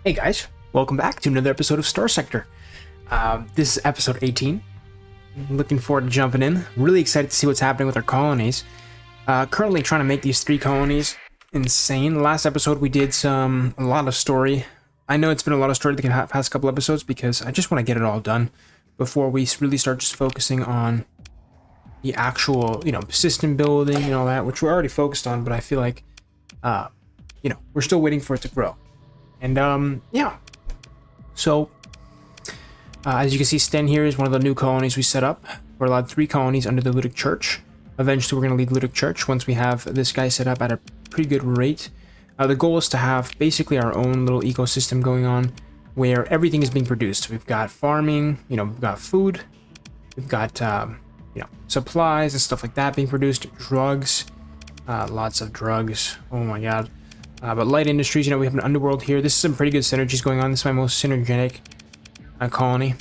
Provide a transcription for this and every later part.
Hey guys, welcome back to another episode of Starsector. This is episode 18. Looking forward to jumping in. Really excited to see what's happening with our colonies. Currently trying to make these 3 colonies insane. Last episode we did a lot of story. I know it's been a lot of story the past couple episodes because I just want to get it all done before we really start just focusing on the actual, system building and all that, which we're already focused on, but I feel like, we're still waiting for it to grow. And yeah, so as you can see, Sten here is one of the new colonies we set up. We're allowed 3 colonies under the Ludic Church. Eventually we're going to leave Ludic Church once we have this guy set up at a pretty good rate. The goal is to have basically our own little ecosystem going on where everything is being produced. We've got farming, we've got food, we've got supplies and stuff like that being produced, drugs, lots of drugs, oh my god. But light industries, we have an underworld here. This is some pretty good synergies going on. This is my most synergetic colony.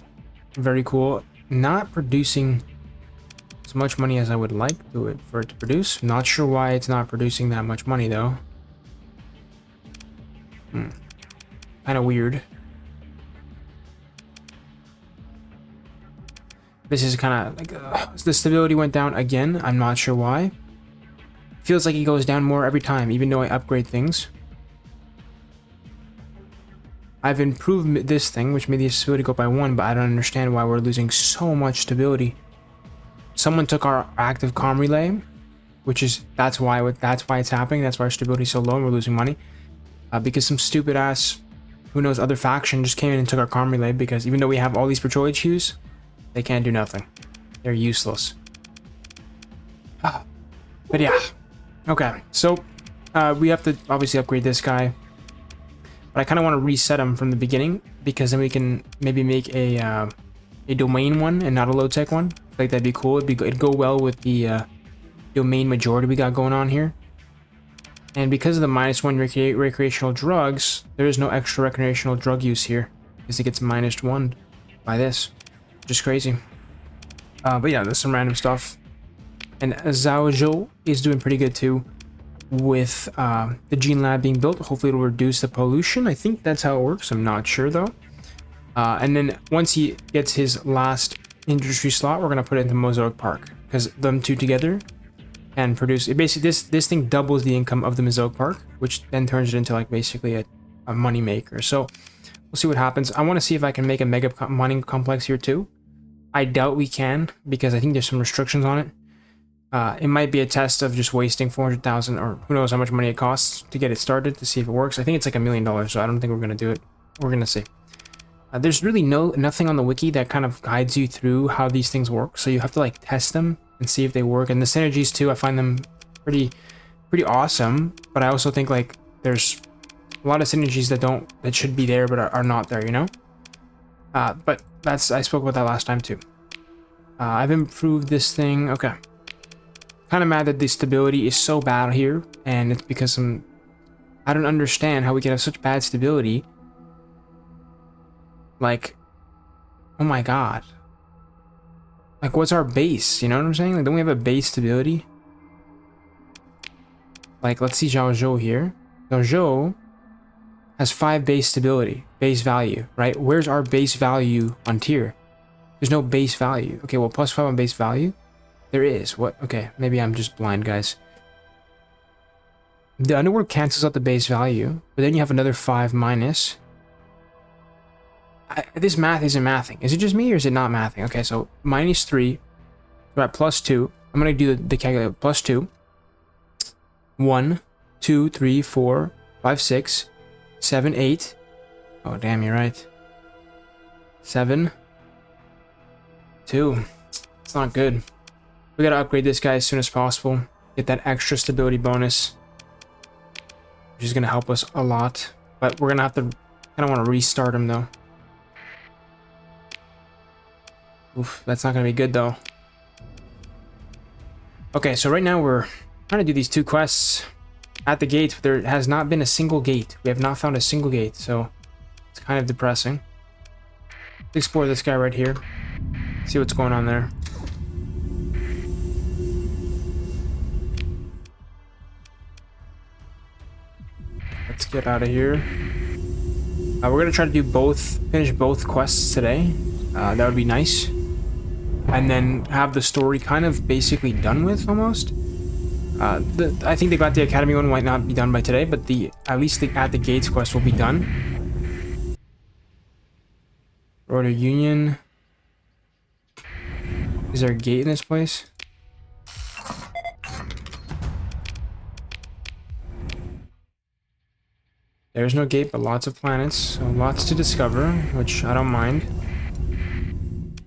Very cool. Not producing as much money as I would like for it to produce. Not sure why it's not producing that much money though. Kind of weird. This is kind of like the stability went down again. I'm not sure why. Feels like it goes down more every time, even though I upgrade things. I've improved this thing, which made the stability go up by 1, but I don't understand why we're losing so much stability. Someone took our active comm relay, that's why it's happening. That's why our stability is so low and we're losing money. Because some stupid ass, who knows, other faction just came in and took our comm relay, because even though we have all these patrol HQs, they can't do nothing. They're useless. But yeah. Okay, so we have to obviously upgrade this guy, but I kind of want to reset him from the beginning because then we can maybe make a domain one and not a low tech one. I think that'd be cool. It'd go well with the domain majority we got going on here. And because of the -1 recreational drugs, there is no extra recreational drug use here because it gets -1 by this, which is crazy. But yeah, there's some random stuff. And Zhaozhou is doing pretty good too with the gene lab being built. Hopefully it'll reduce the pollution. I think that's how it works. I'm not sure though. And then once he gets his last industry slot, we're going to put it into Mosaic Park because them two together can produce it. Basically, this thing doubles the income of the Mosaic Park, which then turns it into like basically a money maker. So we'll see what happens. I want to see if I can make a mega mining complex here too. I doubt we can because I think there's some restrictions on it. It might be a test of just wasting 400,000 or who knows how much money it costs to get it started to see if it works. I think it's like $1 million, so I don't think we're going to do it. We're going to see. There's really nothing on the wiki that kind of guides you through how these things work, so you have to like test them and see if they work. And the synergies too, I find them pretty awesome, but I also think like there's a lot of synergies that should be there but are not there, But I spoke about that last time too. I've improved this thing. Okay. Kind of mad that the stability is so bad here, and it's because I don't understand how we can have such bad stability. Like, oh my god, like what's our base? You know what I'm saying? Like, don't we have a base stability? Like, let's see Zhaozhou here. Zhaozhou has 5 base stability, base value, right? Where's our base value on tier? There's no base value. Okay, well, +5 on base value. There is. What? Okay, maybe I'm just blind, guys. The underworld cancels out the base value, but then you have another 5 minus. This math isn't mathing. Is it just me or is it not mathing? Okay, so -3. We're at +2. I'm going to do the calculator. +2. 1, 2, 3, 4, 5, 6, 7, 8. Oh, damn, you're right. 7, 2. It's not good. We gotta upgrade this guy as soon as possible. Get that extra stability bonus, which is gonna help us a lot. But we're gonna have to. I don't want to restart him though. Oof, that's not gonna be good though. Okay, so right now we're trying to do these 2 quests at the gate. There has not been a single gate. We have not found a single gate, so it's kind of depressing. Let's explore this guy right here. See what's going on there. Let's get out of here. We're gonna try to do finish both quests today. That would be nice. And then have the story kind of basically done with, almost. I think the Academy one might not be done by today, but at least the At the Gates quest will be done. Rotor Union. Is there a gate in this place? There's no gate, but lots of planets, so lots to discover, which I don't mind.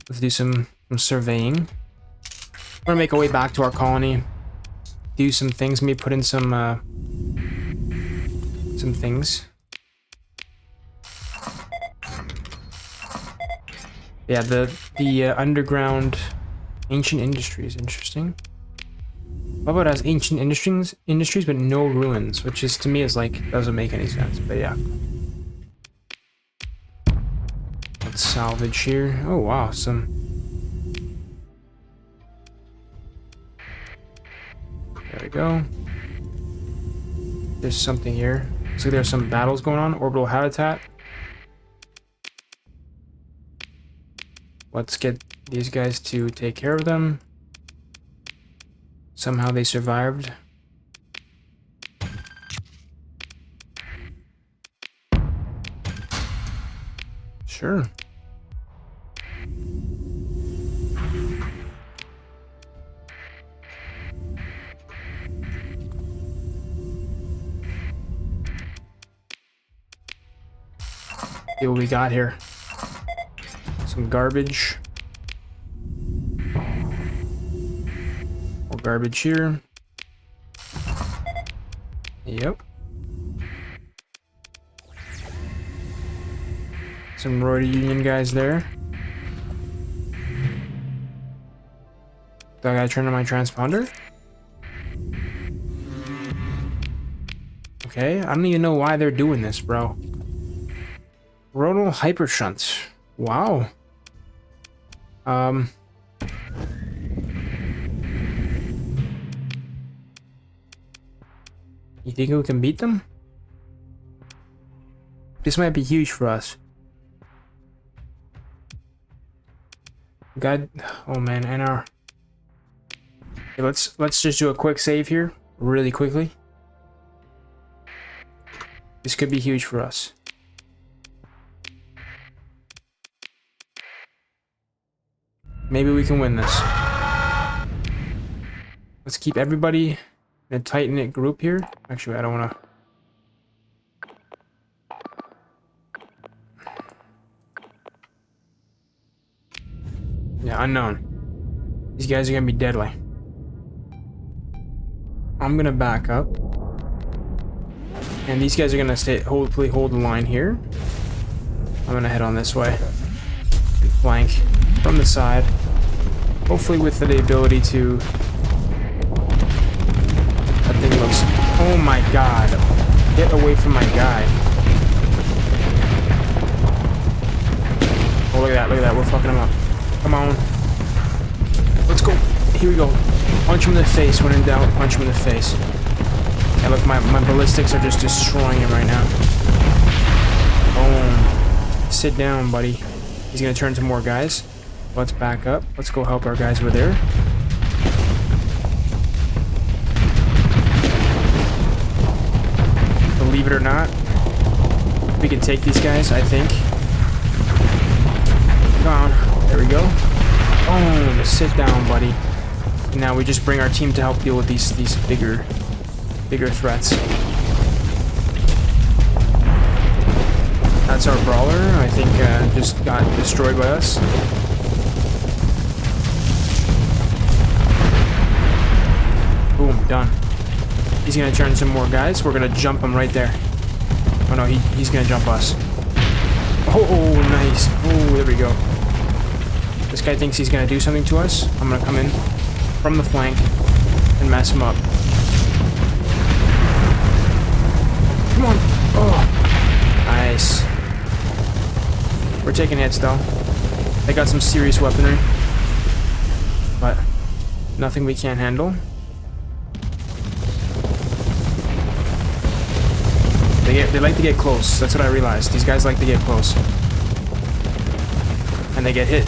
Let's do some surveying. We're gonna make our way back to our colony. Do some things, maybe put in some things. Yeah, the underground ancient industries, interesting. How about it has ancient industries but no ruins, which is to me is like doesn't make any sense, but yeah. Let's salvage here. Oh wow, some. There we go. There's something here. Looks like there's some battles going on. Orbital habitat. Let's get these guys to take care of them. Somehow they survived. Sure. See what we got here. Some garbage. More garbage here. Yep. Some Rotor Union guys there. Do I gotta turn on my transponder? Okay, I don't even know why they're doing this, bro. Rodal hypershunts. Wow. You think we can beat them? This might be huge for us. God, oh man, and our. Okay, let's just do a quick save here, really quickly. This could be huge for us. Maybe we can win this. Let's keep everybody in a tight-knit group here. Actually, I don't want to. Yeah, unknown. These guys are gonna be deadly. I'm gonna back up. And these guys are gonna hopefully hold the line here. I'm gonna head on this way. And flank from the side. Hopefully with the ability to... That thing looks... Oh my god. Get away from my guy. Oh, look at that. We're fucking him up. Come on. Let's go. Here we go. Punch him in the face. When in doubt, punch him in the face. Yeah, look, my ballistics are just destroying him right now. Boom. Sit down, buddy. He's gonna turn to more guys. Let's back up. Let's go help our guys over there. Believe it or not, we can take these guys, I think. Come on. There we go. Boom. Sit down, buddy. And now we just bring our team to help deal with these bigger threats. That's our brawler. I think just got destroyed by us. Boom, done. He's gonna turn some more guys. We're gonna jump him right there. Oh no, he's gonna jump us. Oh, nice. Oh, there we go. This guy thinks he's gonna do something to us. I'm gonna come in from the flank and mess him up. Come on. Oh, nice. We're taking hits though. They got some serious weaponry, but nothing we can't handle. They like to get close. That's what I realized. These guys like to get close. And they get hit.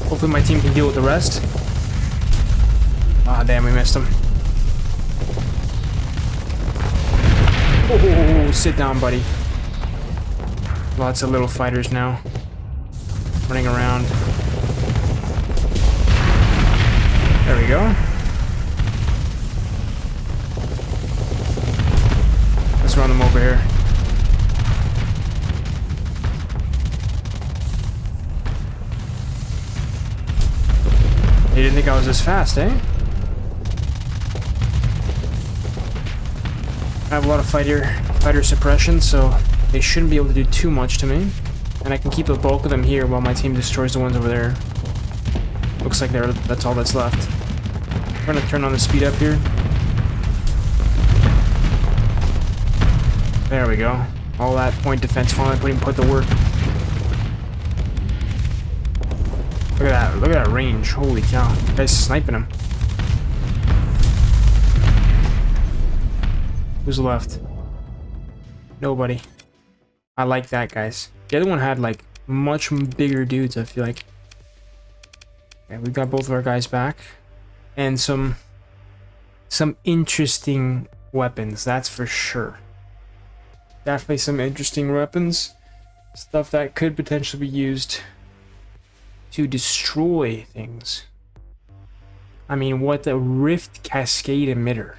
Hopefully my team can deal with the rest. Ah, damn, we missed him. Oh, sit down, buddy. Lots of little fighters now. Running around. There we go. Let's run them over here. You didn't think I was this fast, eh? I have a lot of fighter suppression, so they shouldn't be able to do too much to me. And I can keep the bulk of them here while my team destroys the ones over there. Looks like that's all that's left. I'm gonna turn on the speed up here. There we go. All that point defense finally put to work. Look at that. Look at that range. Holy cow. That guy's sniping him. Who's left? Nobody. I like that, guys. The other one had, like, much bigger dudes, I feel like. Okay, we got both of our guys back. And some interesting weapons, that's for sure. Definitely some interesting weapons. Stuff that could potentially be used to destroy things. I mean, what the Rift Cascade Emitter?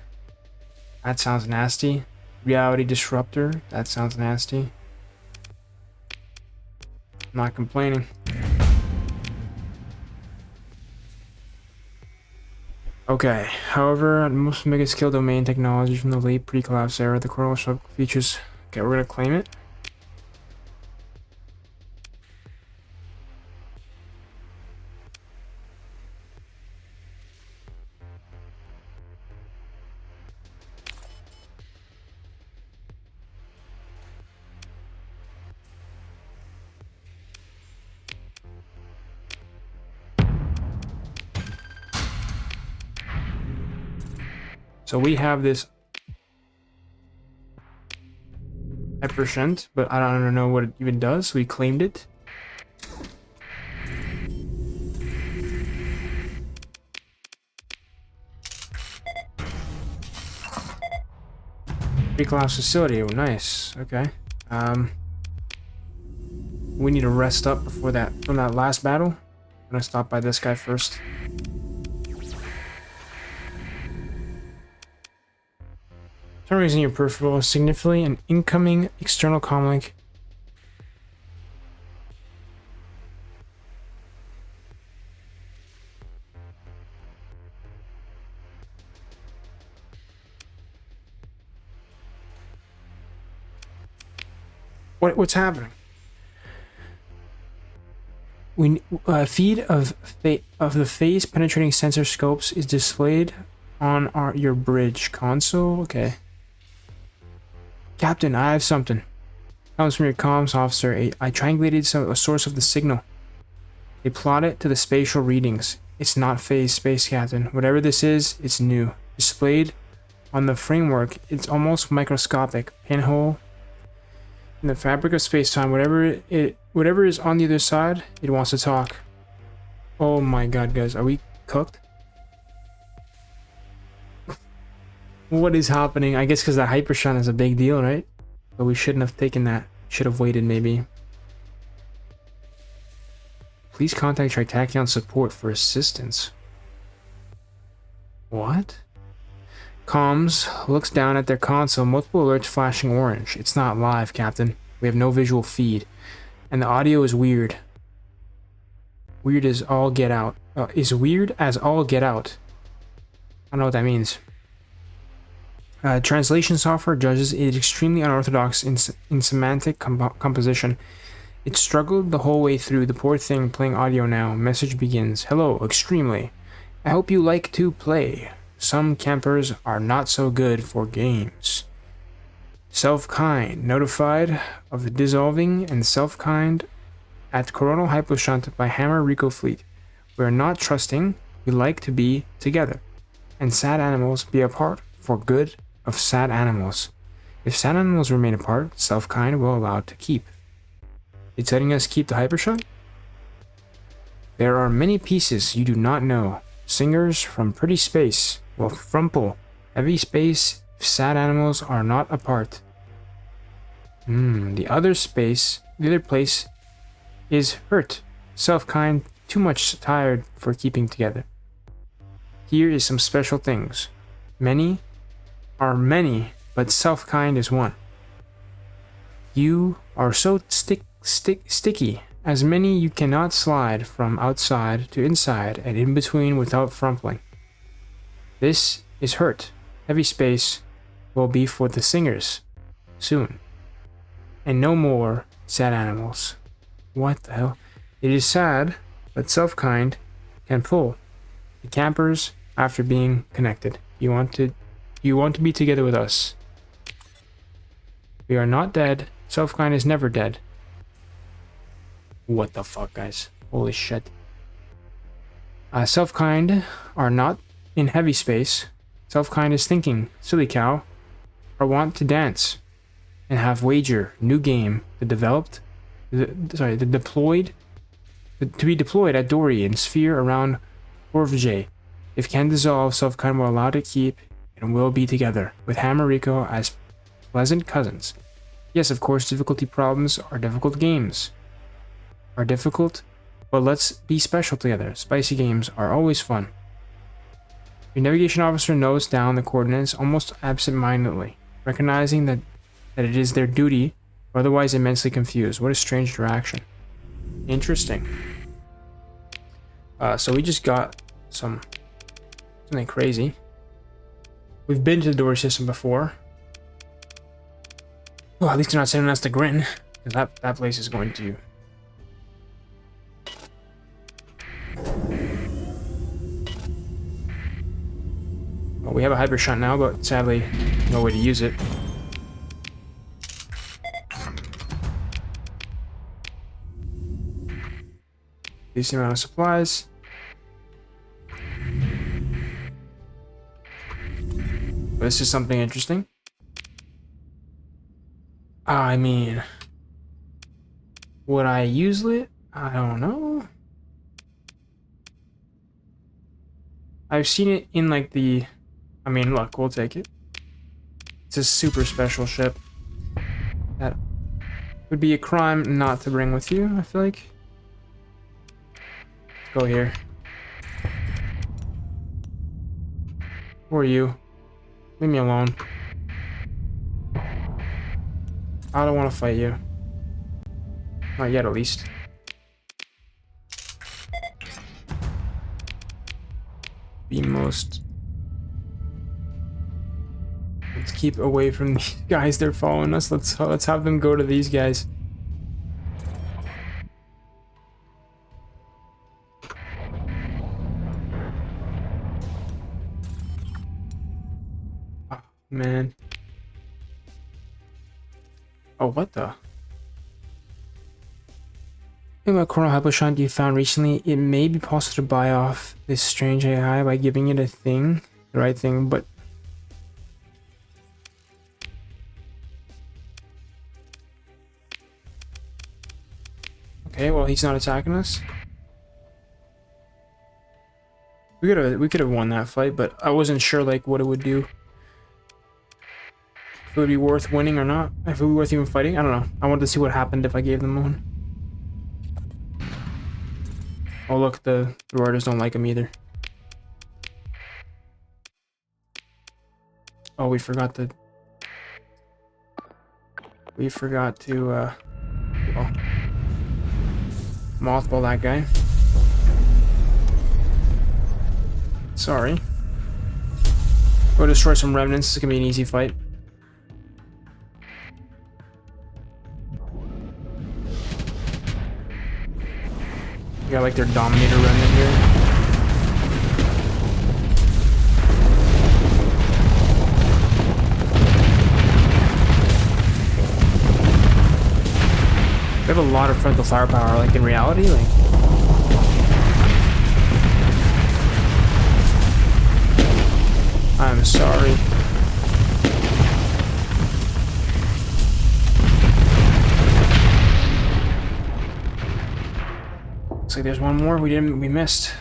That sounds nasty. Reality Disruptor? That sounds nasty. I'm not complaining. Okay, however, most mega skill domain technology from the late pre-collapse era, the coral shop features. Okay, we're gonna claim it. So we have this Persean, but I don't know what it even does. So we claimed it. Pre-collapse facility. Oh, nice. Okay. We need to rest up before that from that last battle. I'm gonna stop by this guy first. For some reason, your peripheral is significantly an incoming external comlink. What's happening? We feed of the phase penetrating sensor scopes is displayed on your bridge console. Okay. Captain, I have something. Comes from your comms officer. I triangulated a source of the signal. They plot it to the spatial readings. It's not phase space, Captain. Whatever this is, it's new. Displayed on the framework, it's almost microscopic. Pinhole in the fabric of space-time. Whatever is on the other side, it wants to talk. Oh my god, guys. Are we cooked? What is happening? I guess because that Hypershot is a big deal, right? But we shouldn't have taken that. Should have waited, maybe. Please contact Tritachyon support for assistance. What? Comms looks down at their console. Multiple alerts flashing orange. It's not live, Captain. We have no visual feed. And the audio is weird. Weird as all get out. Is weird as all get out. I don't know what that means. Translation software judges it extremely unorthodox in semantic composition. It struggled the whole way through. The poor thing playing audio now. Message begins. Hello, extremely. I hope you like to play. Some campers are not so good for games. Self-kind. Notified of the dissolving and self-kind at Coronal Hyposhunt by Hammer Rico Fleet. We are not trusting. We like to be together. and sad animals be apart for good of sad animals. If sad animals remain apart, self-kind will allow it to keep. It's letting us keep the hypershot? There are many pieces you do not know. Singers from pretty space will frumple heavy space if sad animals are not apart. The other place is hurt. Self-kind, too much tired for keeping together. Here is some special things. Many are many, but self-kind is one. You are so sticky. As many you cannot slide from outside to inside and in between without frumpling. This is hurt. Heavy space will be for the singers soon. And no more sad animals. What the hell? It is sad, but self-kind can pull. The campers after being connected. You want to be together with us. We are not dead. Self-kind is never dead. What the fuck, guys? Holy shit. Self-kind are not in heavy space. Self-kind is thinking, silly cow, or want to dance and have wager, new game, to be deployed at Dory and sphere around Orvje. If can dissolve, self-kind will allow to keep and will be together with Hammeriko as pleasant cousins. Yes, of course, difficulty problems are difficult games. Are difficult, but let's be special together. Spicy games are always fun. Your navigation officer notes down the coordinates almost absent-mindedly, recognizing that it is their duty, or otherwise immensely confused. What a strange interaction. Interesting. So we just got something crazy. We've been to the Dory system before. Well, at least they're not sending us to Grin, because that place is going to... Well, we have a hyper shot now, but sadly, no way to use it. Decent amount of supplies. But this is something interesting. I mean, would I use it? I don't know. I've seen it in like the... I mean, look, we'll take it. It's a super special ship. That would be a crime not to bring with you, I feel like. Let's go here. Who are you? Leave me alone. I don't want to fight you. Not yet, at least. Be most... Let's keep away from these guys. They're following us. Let's have them go to these guys. Oh, man. Oh, what the? In what Chrono Hyposhant you found recently, it may be possible to buy off this strange AI by giving it the right thing, but okay, well, he's not attacking us. We could have won that fight, but I wasn't sure like what it would do. If it would be worth winning or not. If it would be worth even fighting. I don't know. I wanted to see what happened if I gave them one. Oh look, the riders don't like him either. Oh, we forgot to well, mothball that guy. Sorry. Go destroy some remnants. It's gonna be an easy fight. You got like their Dominator remnant here. They have a lot of frontal firepower, like in reality, like. I'm sorry. Looks like there's one more we missed.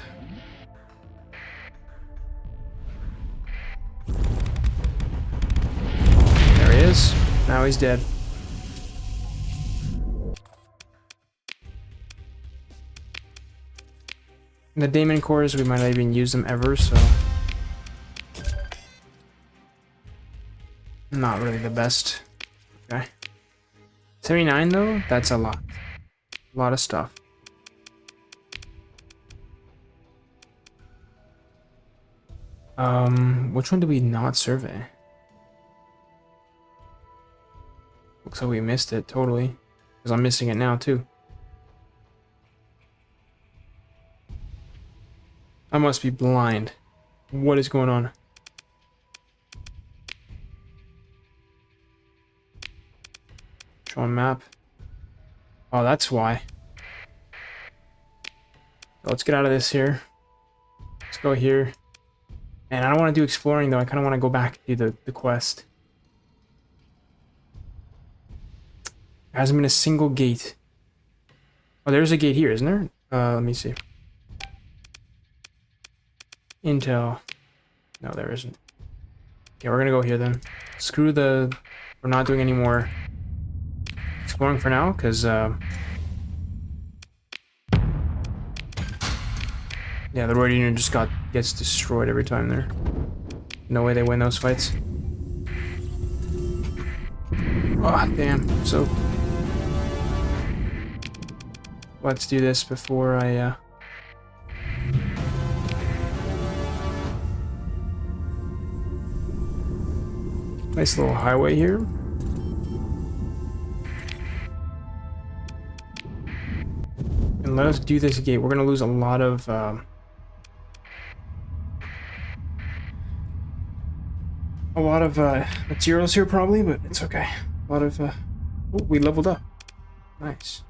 There he is. Now he's dead. The Daemon cores, we might not even use them ever, so not really the best. Okay. 79 though? That's a lot. A lot of stuff. Which one did we not survey? Looks like we missed it totally. Because I'm missing it now too. I must be blind. What is going on? Show on map. Oh, that's why. Let's get out of this here. Let's go here. And I don't want to do exploring though. I kind of want to go back and do the quest. There hasn't been a single gate. Oh, there's a gate here, isn't there? Let me see. Intel. No, there isn't. Okay, we're gonna go here then. Screw the... We're not doing any more exploring for now, because... Yeah, the Roid Union just gets destroyed every time there. No way they win those fights. Oh, damn. So... Let's do this before I... Nice little highway here. And let us do this gate. We're gonna lose a lot of materials here probably, but it's okay. A lot of oh, we leveled up. Nice.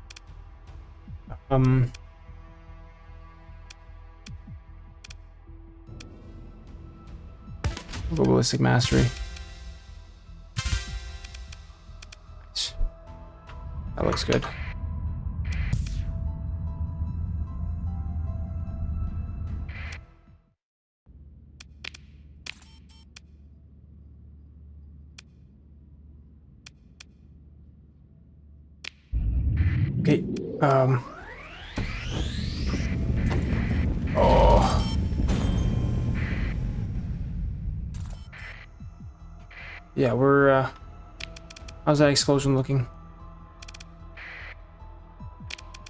Ballistic mastery. That looks good. Okay, oh. Yeah, we're, how's that explosion looking?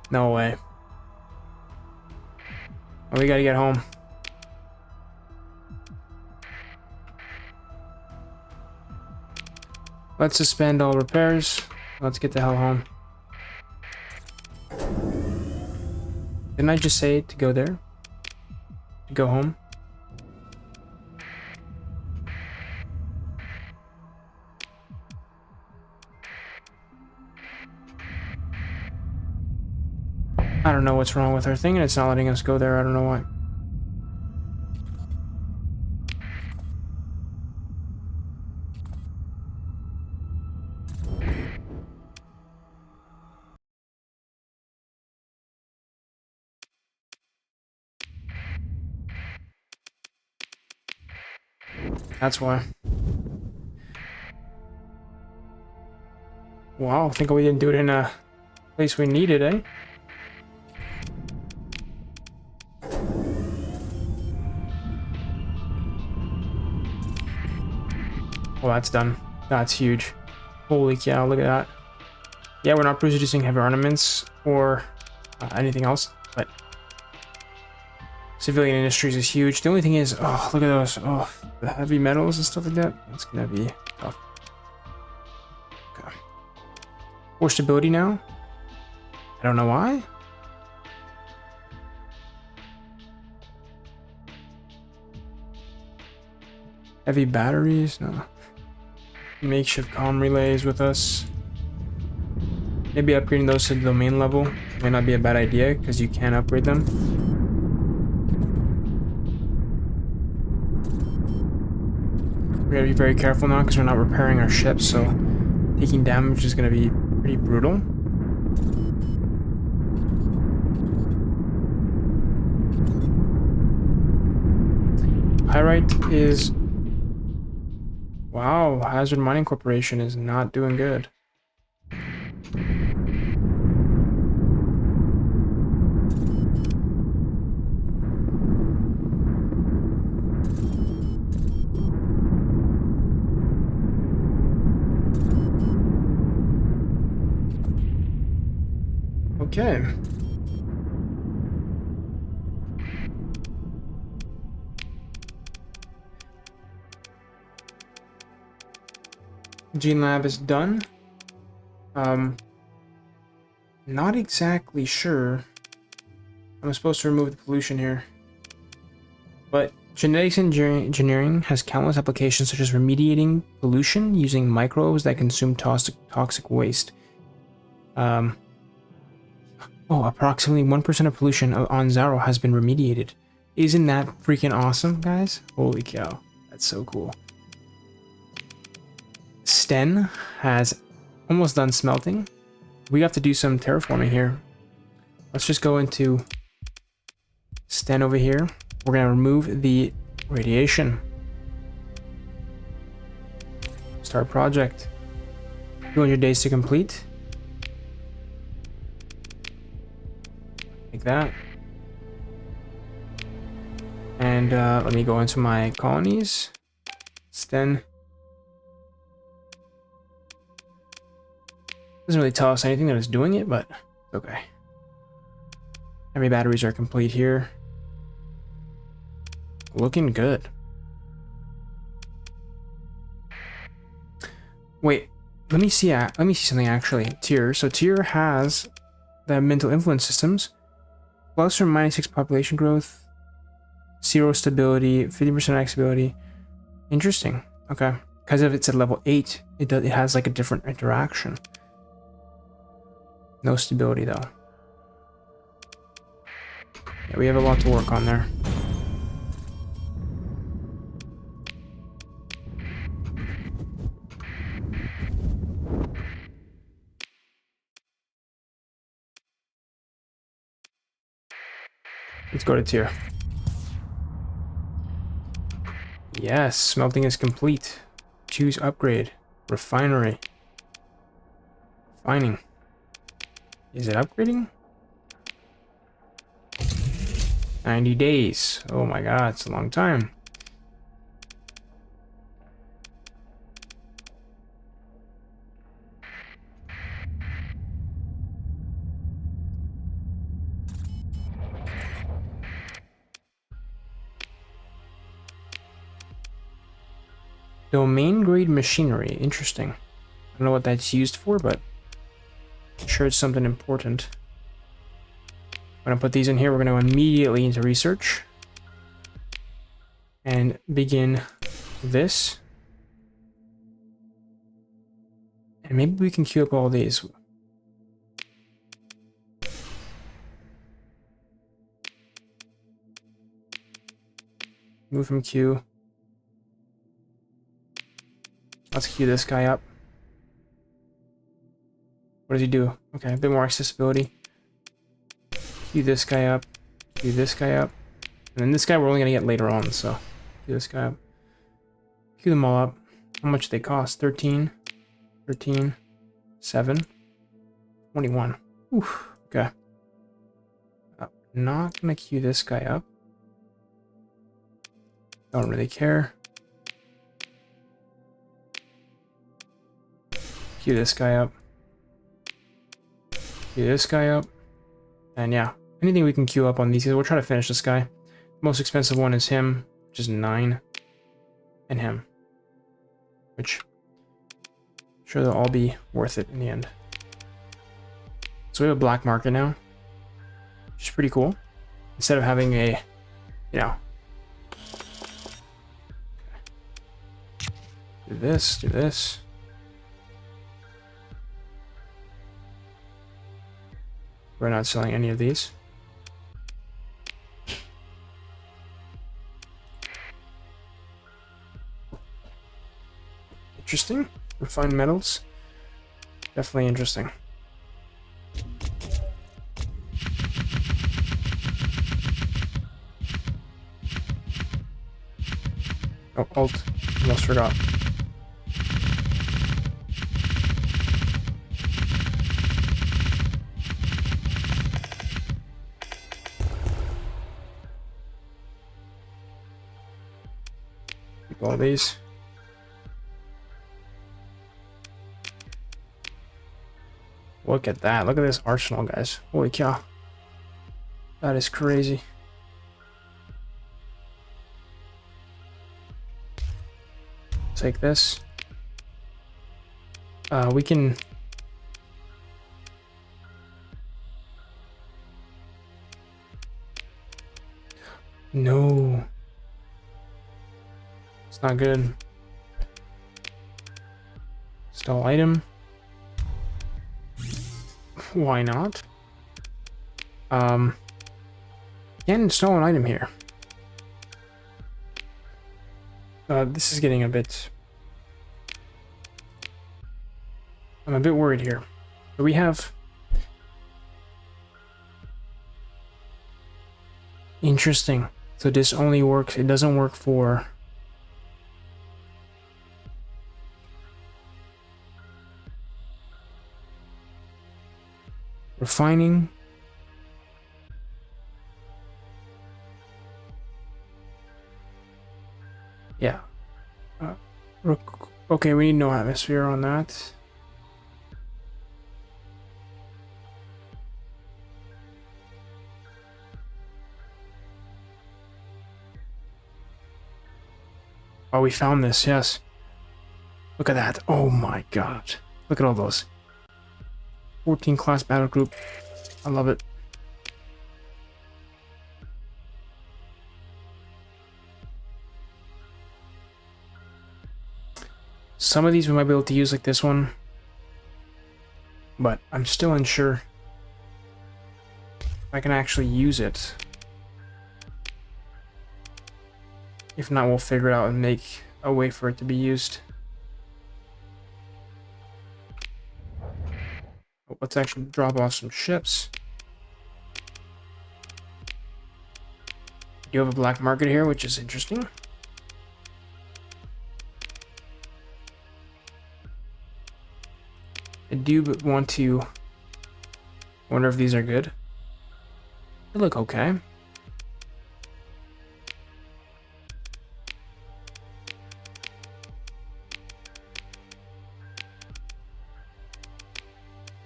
No way. Oh, we gotta get home. Let's suspend all repairs. Let's get the hell home. Didn't I just say to go there? To go home? I don't know what's wrong with our thing, and it's not letting us go there. I don't know why. That's why. Wow, I think we didn't do it in a place we needed, eh? Oh, that's done. That's huge. Holy cow, look at that. Yeah, we're not producing heavy armaments or anything else, but civilian industries is huge. The only thing is, oh, look at those. Oh, the heavy metals and stuff like that. That's gonna be tough. Okay. More stability now. I don't know why. Heavy batteries, no. Makeshift comm relays with us. Maybe upgrading those to the domain level may not be a bad idea because you can upgrade them. We gotta be very careful now because we're not repairing our ship, so taking damage is gonna be pretty brutal. Pyrite is... Wow, Hazard Mining Corporation is not doing good. Okay. Gene Lab is done. Not exactly sure. I'm supposed to remove the pollution here. But genetics engineering has countless applications such as remediating pollution using microbes that consume toxic waste. Approximately 1% of pollution on Zaro has been remediated. Isn't that freaking awesome, guys? Holy cow. That's so cool. Sten has almost done smelting. We have to do some terraforming here. Let's just go into Sten over here. We're going to remove the radiation. Start project. 200 days to complete. Like that. And let me go into my colonies. Sten. Doesn't really tell us anything that it's doing it, but it's okay. Heavy batteries are complete here. Looking good. Wait, let me see something actually. Tier. So Tier has the mental influence systems. Plus or minus 6 population growth. 0 stability, 50% accessibility. Interesting. Okay. Because if it's at level 8, it has like a different interaction. No stability though. Yeah, we have a lot to work on there. Let's go to Tier. Yes, smelting is complete. Choose upgrade. Refinery. Refining. Is it upgrading? 90 days. Oh my god, it's a long time. Domain grade machinery. Interesting. I don't know what that's used for, but I'm sure it's something important. I'm going to put these in here. We're going to immediately into research. And begin this. And maybe we can queue up all these. Move from queue. Let's queue this guy up. What does he do? Okay, a bit more accessibility. Queue this guy up. Queue this guy up. And then this guy we're only going to get later on, so queue this guy up. Queue them all up. How much do they cost? 13, 13, 7, 21. Oof, okay. Not going to queue this guy up. Don't really care. Queue this guy up. Queue this guy up. And yeah, anything we can queue up on these guys. We'll try to finish this guy. Most expensive one is him, which is 9. And him. Which I'm sure they'll all be worth it in the end. So we have a black market now. Which is pretty cool. Instead of having a, you know, do this, do this. We're not selling any of these. Interesting. Refined metals. Definitely interesting. Oh, alt. Almost forgot. Keep all these. Look at that. Look at this arsenal, guys. Holy cow. That is crazy. Take this. We can... No. It's not good. Stall item. Why not? Can't install an item here. This is getting a bit... I'm a bit worried here. So we have... Interesting. So this only works... It doesn't work for... Refining. Yeah. Okay, we need no atmosphere on that. Oh, we found this, yes. Look at that. Oh my god. Look at all those. 14 class battle group. I love it. Some of these we might be able to use like this one, but I'm still unsure if I can actually use it. If not, we'll figure it out and make a way for it to be used. Let's actually drop off some ships. You have a black market here, which is interesting. I do want to wonder if these are good. They look okay.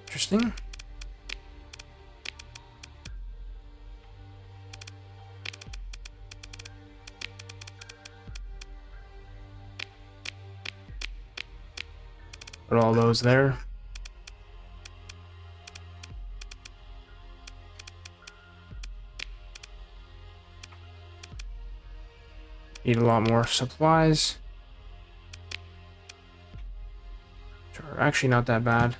Interesting. Put all those there. Need a lot more supplies. Which are actually not that bad.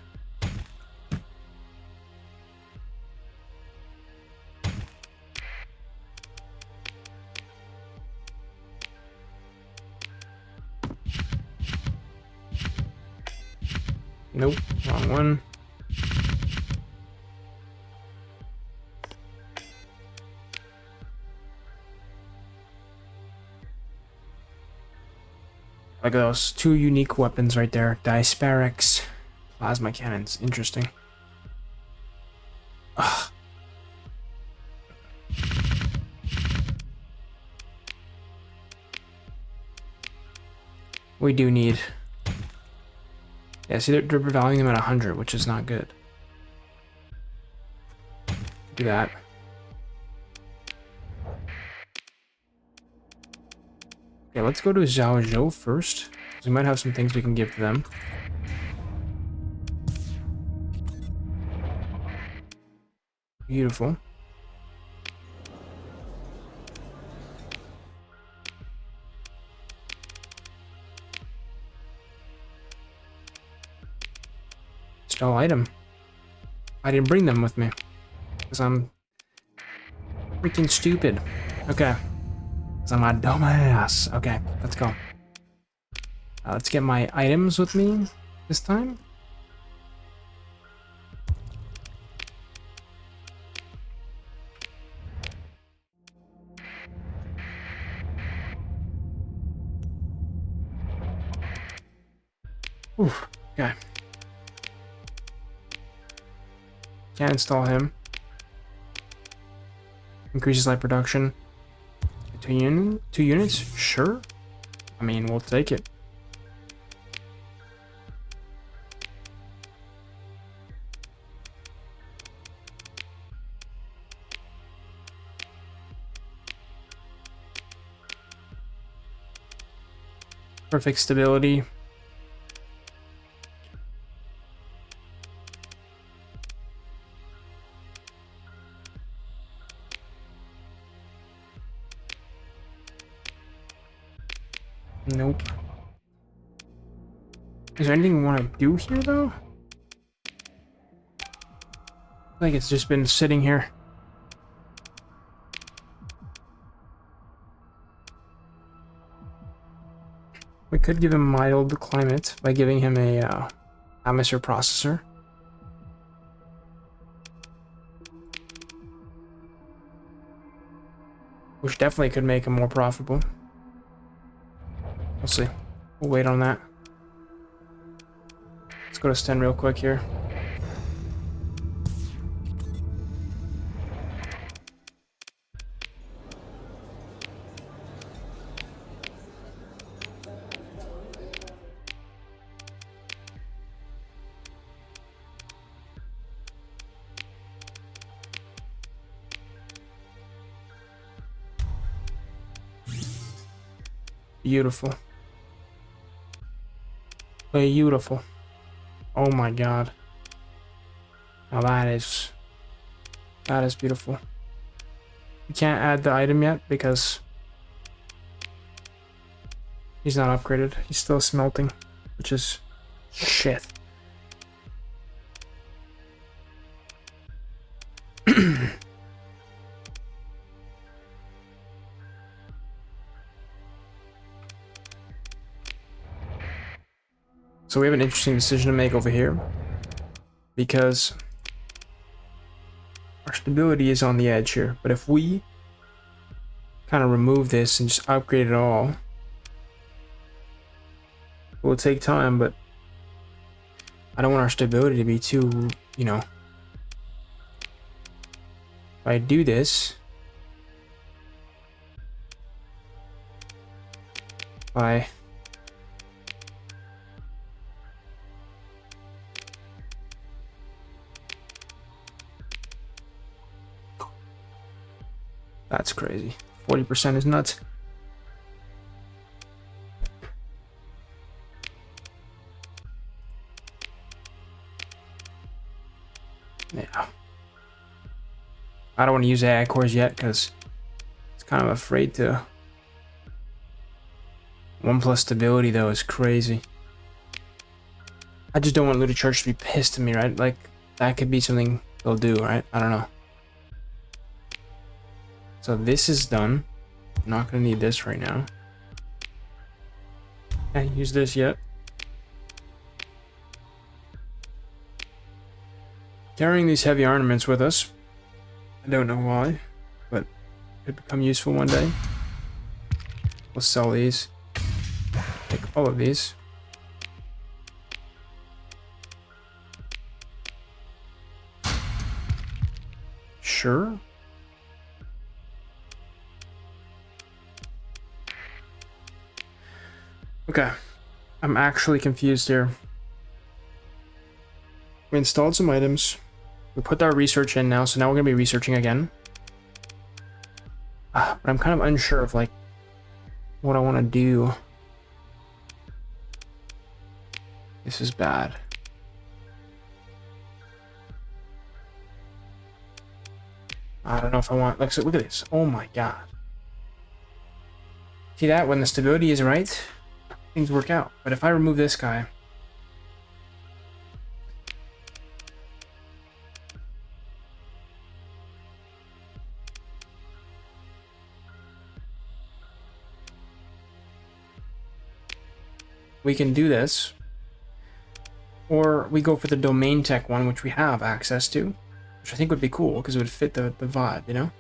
Nope, wrong one. Look at those two unique weapons right there. Disparix, plasma cannons. Interesting. Ugh. We do need... Yeah, see, they're valuing them at 100, which is not good. Do that. Okay, let's go to Zhao first. We might have some things we can give to them. Beautiful. Stall item. I didn't bring them with me because I'm freaking stupid. Okay. Because I'm a dumbass. Okay, let's go. Let's get my items with me this time. Oof, okay. Can't install him. Increases light production. 2 units? Sure. I mean, we'll take it. Perfect stability. Nope. Is there anything we want to do here, though? I think it's just been sitting here. We could give him mild climate by giving him a atmosphere processor. Which definitely could make him more profitable. We'll see. We'll wait on that. Let's go to Sten real quick here. Beautiful. Beautiful. Oh my god. Now that is beautiful. We can't add the item yet because he's not upgraded. He's still smelting, which is shit. So we have an interesting decision to make over here because our stability is on the edge here. But if we kind of remove this and just upgrade it all, it will take time, but I don't want our stability to be too, you know. If I do this, that's crazy. 40% is nuts. Yeah. I don't want to use AI cores yet because it's kind of afraid to. 1+ stability though is crazy. I just don't want Looted Church to be pissed at me, right? Like, that could be something they'll do, right? I don't know. So this is done. I'm not gonna need this right now. Can't use this yet. Carrying these heavy ornaments with us. I don't know why, but could become useful one day. We'll sell these. Take all of these. Sure. Okay. I'm actually confused here. We installed some items. We put our research in now, so now we're going to be researching again. But I'm kind of unsure of, like, what I want to do. This is bad. I don't know if I want... Like, so look at this. Oh my god. See that? When the stability is right, things work out. But if I remove this guy... we can do this. Or we go for the domain tech one, which we have access to, which I think would be cool because it would fit the vibe, you know?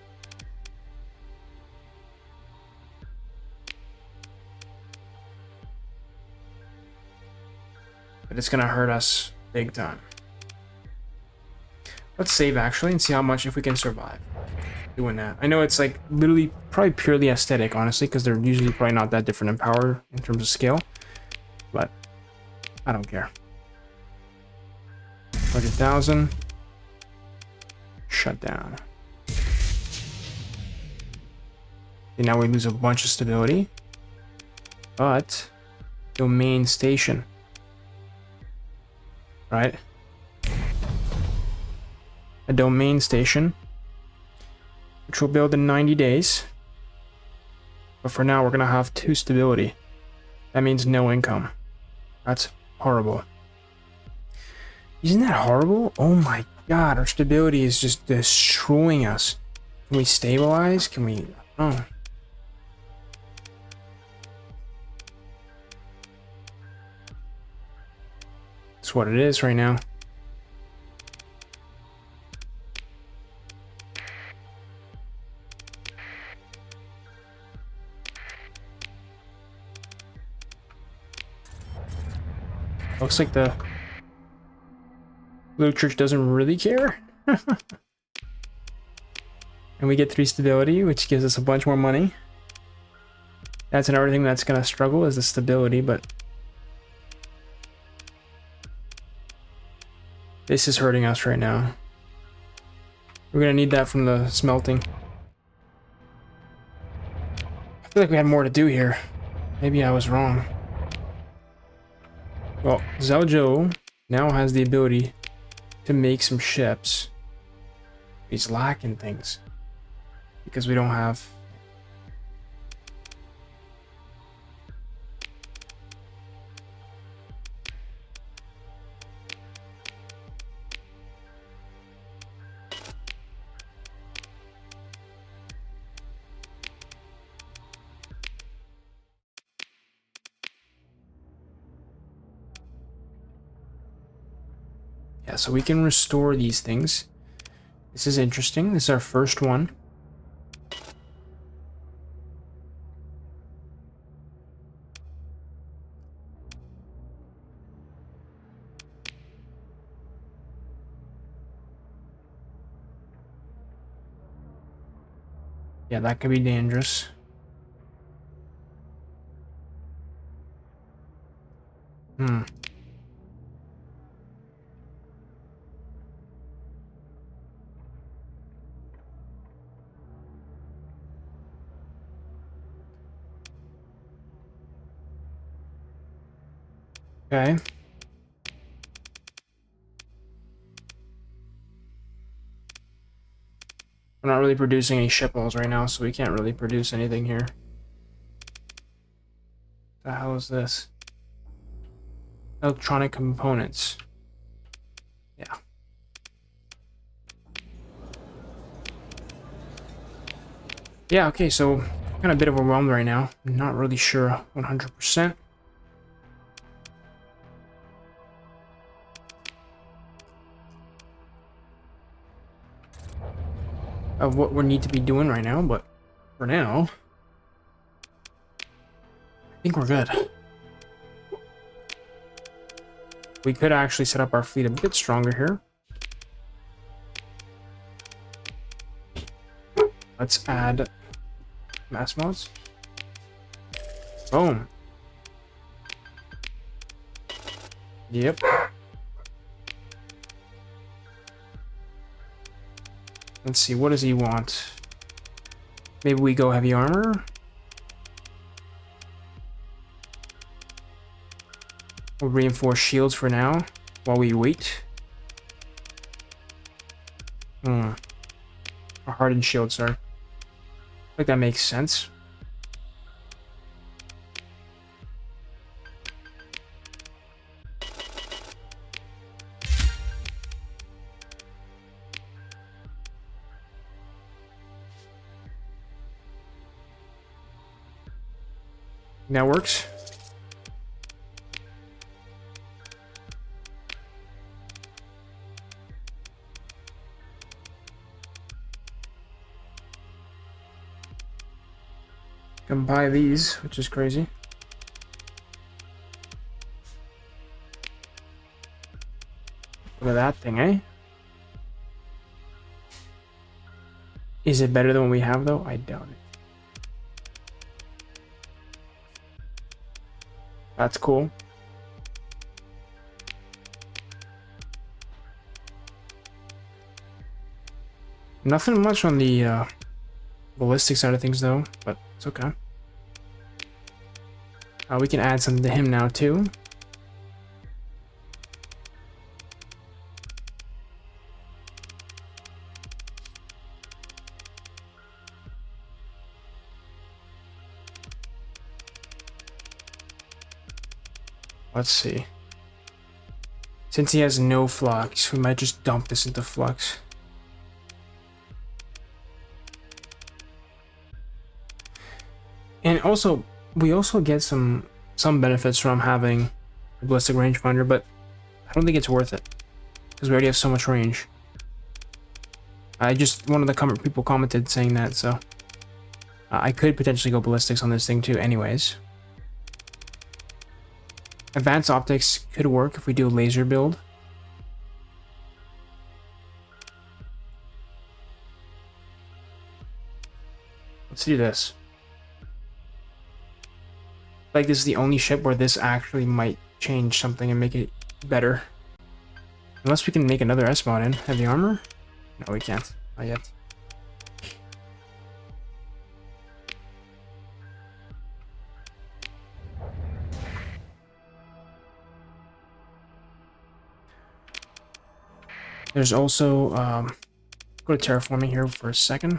But it's gonna hurt us big time. Let's save actually and see how much if we can survive doing that. I know it's like literally probably purely aesthetic, honestly, because they're usually probably not that different in power in terms of scale, but I don't care. 100,000. Shut down. And now we lose a bunch of stability. But domain station. Right? A domain station, which we'll build in 90 days. But for now, we're gonna have 2 stability. That means no income. That's horrible. Isn't that horrible? Oh my god, our stability is just destroying us. Can we stabilize? Can we... Oh. That's what it is right now. Looks like the little church doesn't really care. And we get 3 stability, which gives us a bunch more money. That's another thing that's gonna struggle is the stability, but this is hurting us right now. We're gonna need that from the smelting. I feel like we had more to do here. Maybe I was wrong. Well, Zhaozhou now has the ability to make some ships. He's lacking things because we don't have... Yeah, so we can restore these things. This is interesting. This is our first one. Yeah, that could be dangerous. Hmm. Okay. We're not really producing any shipples right now, so we can't really produce anything here. The hell is this? Electronic components. Yeah. Yeah, okay, so I'm kind of a bit overwhelmed right now. I'm not really sure 100%. Of what we need to be doing right now, but for now, I think we're good. We could actually set up our fleet a bit stronger here. Let's add mass mods. Boom. Yep. Let's see, what does he want? Maybe we go heavy armor? We'll reinforce shields for now, while we wait. Or hardened shields, sorry. I think that makes sense. That works. Can buy these, which is crazy. Look at that thing, eh? Is it better than what we have, though? I doubt it. That's cool. Nothing much on the ballistic side of things, though, but it's okay. We can add something to him now, too. Let's see. Since he has no flux, we might just dump this into flux. And also, we also get some benefits from having a ballistic rangefinder, but I don't think it's worth it because we already have so much range. One of the people commented saying that, so I could potentially go ballistics on this thing too anyways. Advanced optics could work if we do a laser build. Let's do this. Like, this is the only ship where this actually might change something and make it better. Unless we can make another S-mod in. Heavy armor? No, we can't. Not yet. There's also, go to terraforming here for a second.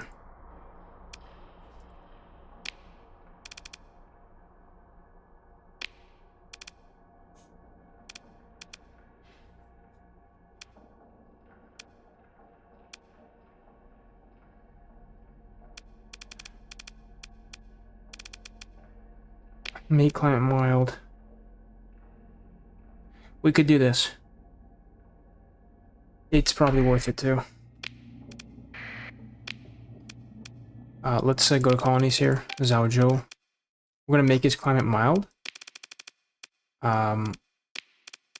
Make climate mild. We could do this. It's probably worth it too. Let's go to colonies here. Zhao Zhou. We're gonna make his climate mild. Add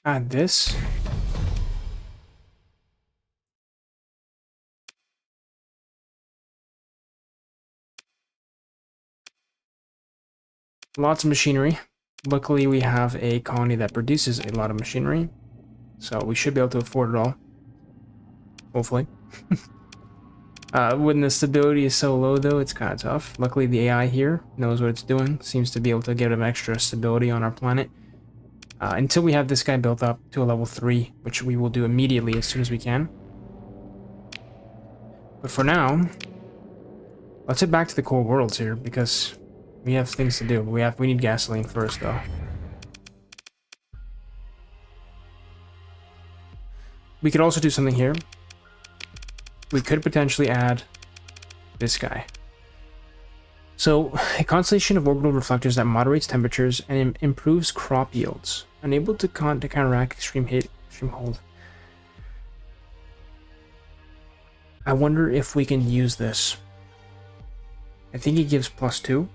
this. Lots of machinery. Luckily, we have a colony that produces a lot of machinery, so we should be able to afford it all. Hopefully. When the stability is so low, though, it's kind of tough. Luckily, the AI here knows what it's doing. Seems to be able to give them extra stability on our planet. Until we have this guy built up to a level 3, which we will do immediately as soon as we can. But for now, let's head back to the core worlds here, because we have things to do. We need gasoline first, though. We could also do something here. We could potentially add this guy. So, a constellation of orbital reflectors that moderates temperatures and improves crop yields, unable to counteract extreme heat, extreme cold. I wonder if we can use this. I think it gives +2.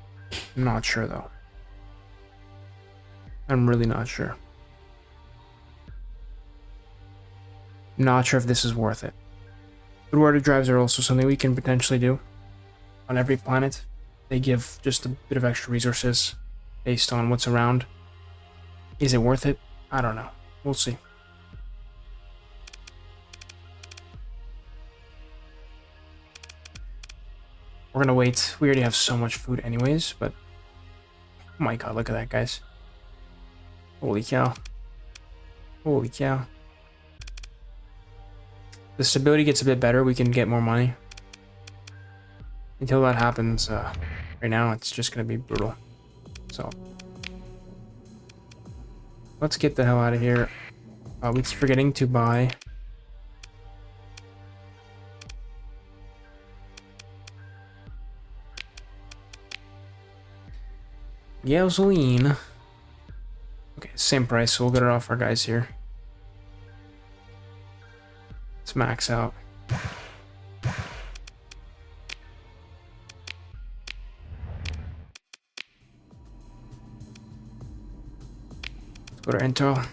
I'm not sure, though. I'm really not sure. Not sure if this is worth it. Rewarded drives are also something we can potentially do on every planet. They give just a bit of extra resources based on what's around. Is it worth it? I don't know. We'll see. We're gonna wait. We already have so much food anyways, but oh my god, look at that, guys. Holy cow. Holy cow. The stability gets a bit better, we can get more money. Until that happens, right now it's just gonna be brutal. So let's get the hell out of here. We keep forgetting to buy gasoline. Okay, same price, so we'll get it off our guys here. Let's max out. Go to intel.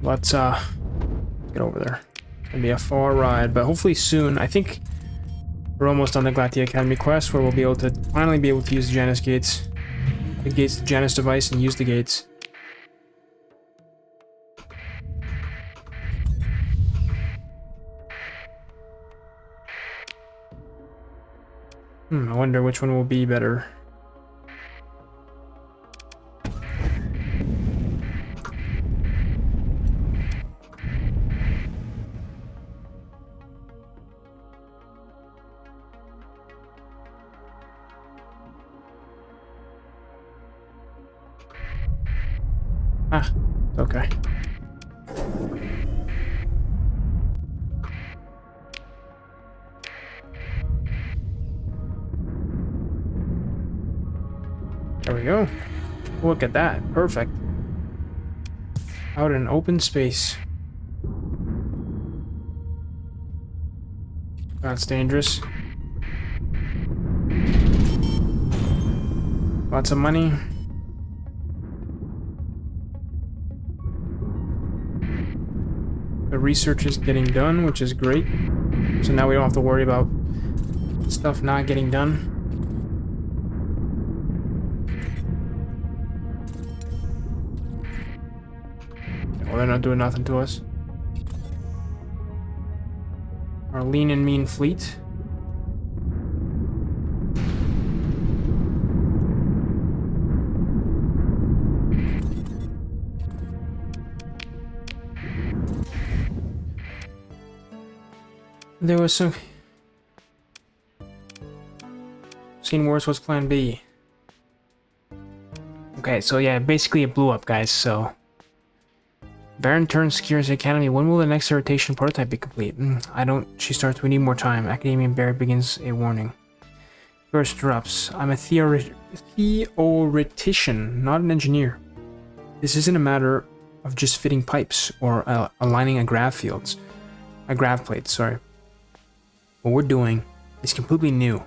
Let's get over there. It's gonna be a far ride, but hopefully soon. I think we're almost on the Glatia Academy quest where we'll be able to finally be able to use the Janus gates. The gates, the Janus device, and use the gates. I wonder which one will be better. Ah, okay. There we go. Look at that. Perfect. Out in open space. That's dangerous. Lots of money. The research is getting done, which is great. So now we don't have to worry about stuff not getting done. Oh, they're not doing nothing to us. Our lean and mean fleet. There was some... Seen worse, what's plan B? Okay, so yeah, basically it blew up, guys, so... Baron turns Secures Academy. When will the next rotation prototype be complete? I don't... She starts, we need more time. Academia Bear begins a warning. First erupts. I'm a theoretician, not an engineer. This isn't a matter of just fitting pipes or aligning a grav fields. A grav plate, sorry. What we're doing is completely new,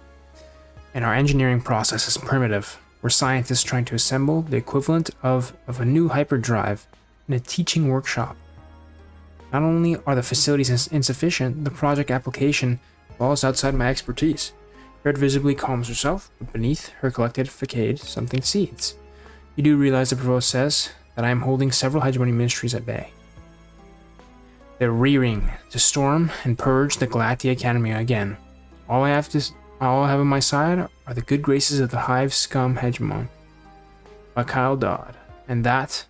and our engineering process is primitive. We're scientists trying to assemble the equivalent of a new hyperdrive in a teaching workshop. Not only are the facilities insufficient, the project application falls outside my expertise. Red visibly calms herself, but beneath her collected facade, something seethes. You do realize the provost says that I am holding several hegemony ministries at bay. They're rearing to storm and purge the Glatia Academy again. All I have on my side are the good graces of the Hive scum hegemon, by Kyle Dodd, and that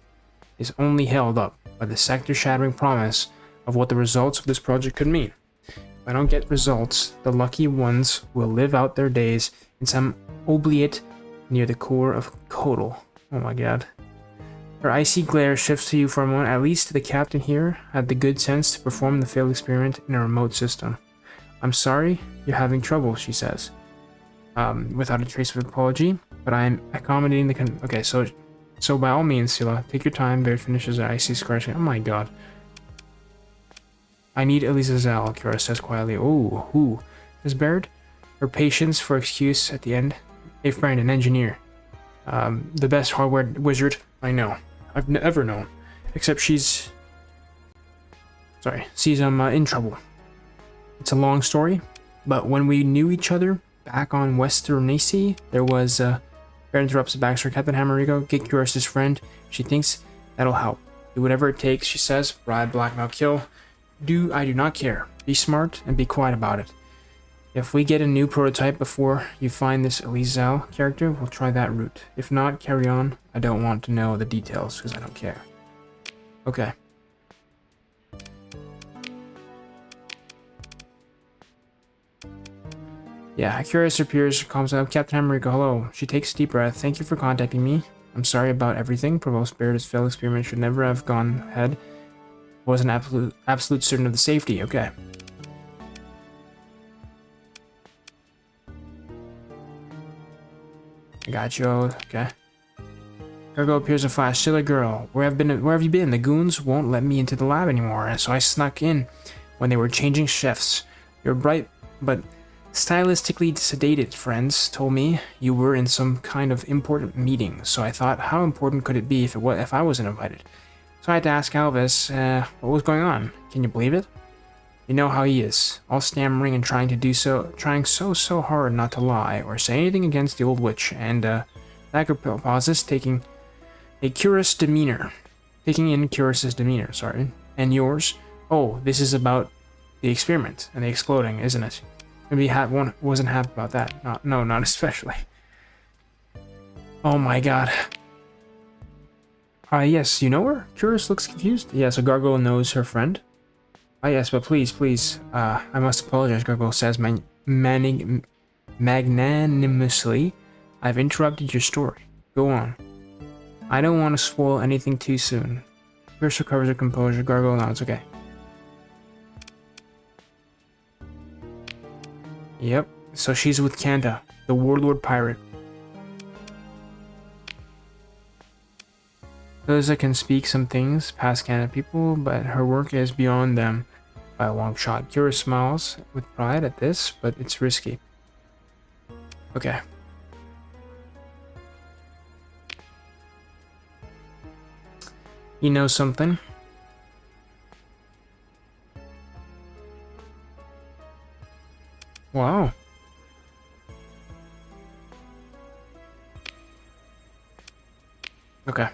is only held up by the sector-shattering promise of what the results of this project could mean. If I don't get results, the lucky ones will live out their days in some oubliette near the core of Kodal. Oh my god. Her icy glare shifts to you for a moment. At least the captain here had the good sense to perform the failed experiment in a remote system. I'm sorry you're having trouble, she says, without a trace of apology, but I'm accommodating the okay, so by all means, Scylla, take your time. Baird finishes her icy scratching. Oh my god. I need Elisa Zal, Kira says quietly. Oh, who? Miss Baird? Her patience for excuse at the end. A friend, an engineer. The best hardware wizard I know. I've ever known. Except she's... Sorry, she's in trouble. It's a long story, but when we knew each other back on Westernacy, there was... Baird interrupts the backstory. Captain Hamarigo, get Curis's friend. She thinks that'll help. Do whatever it takes, she says. Bribe, blackmail, kill. I do not care. Be smart and be quiet about it. If we get a new prototype before you find this Elizal character, we'll try that route. If not, carry on. I don't want to know the details because I don't care. Okay. Yeah, Curious appears, calms up. Captain Hamarico, hello. She takes a deep breath. Thank you for contacting me. I'm sorry about everything. Provost Baird's failed experiment should never have gone ahead. Wasn't absolute certain of the safety. Okay. I got you. Okay. Ergo appears a flash. Silly girl, where have you been? The goons won't let me into the lab anymore, so I snuck in when they were changing chefs. Your bright but stylistically sedated friends told me you were in some kind of important meeting, so I thought, how important could it be if I wasn't invited? So I had to ask Alvis what was going on. Can you believe it? You know how he is, all stammering and trying so hard not to lie or say anything against the old witch, and Thacker pauses, taking in Curious's demeanor, sorry. And yours? Oh, this is about the experiment and the exploding, isn't it? Maybe one wasn't happy about that. No, not especially. Oh my god. Yes, you know her? Curious looks confused. Yes, a gargoyle knows her friend. Yes, but please, I must apologize, Gargoyle says magnanimously. I've interrupted your story. Go on. I don't want to spoil anything too soon. Pierce recovers her composure. Gargoyle nods. Okay. Yep. So she's with Kanta, the warlord pirate. Rosa can speak some things past Kanta people, but her work is beyond them by a long shot. Kira smiles with pride at this, but it's risky. Okay. You know something? Wow. Okay.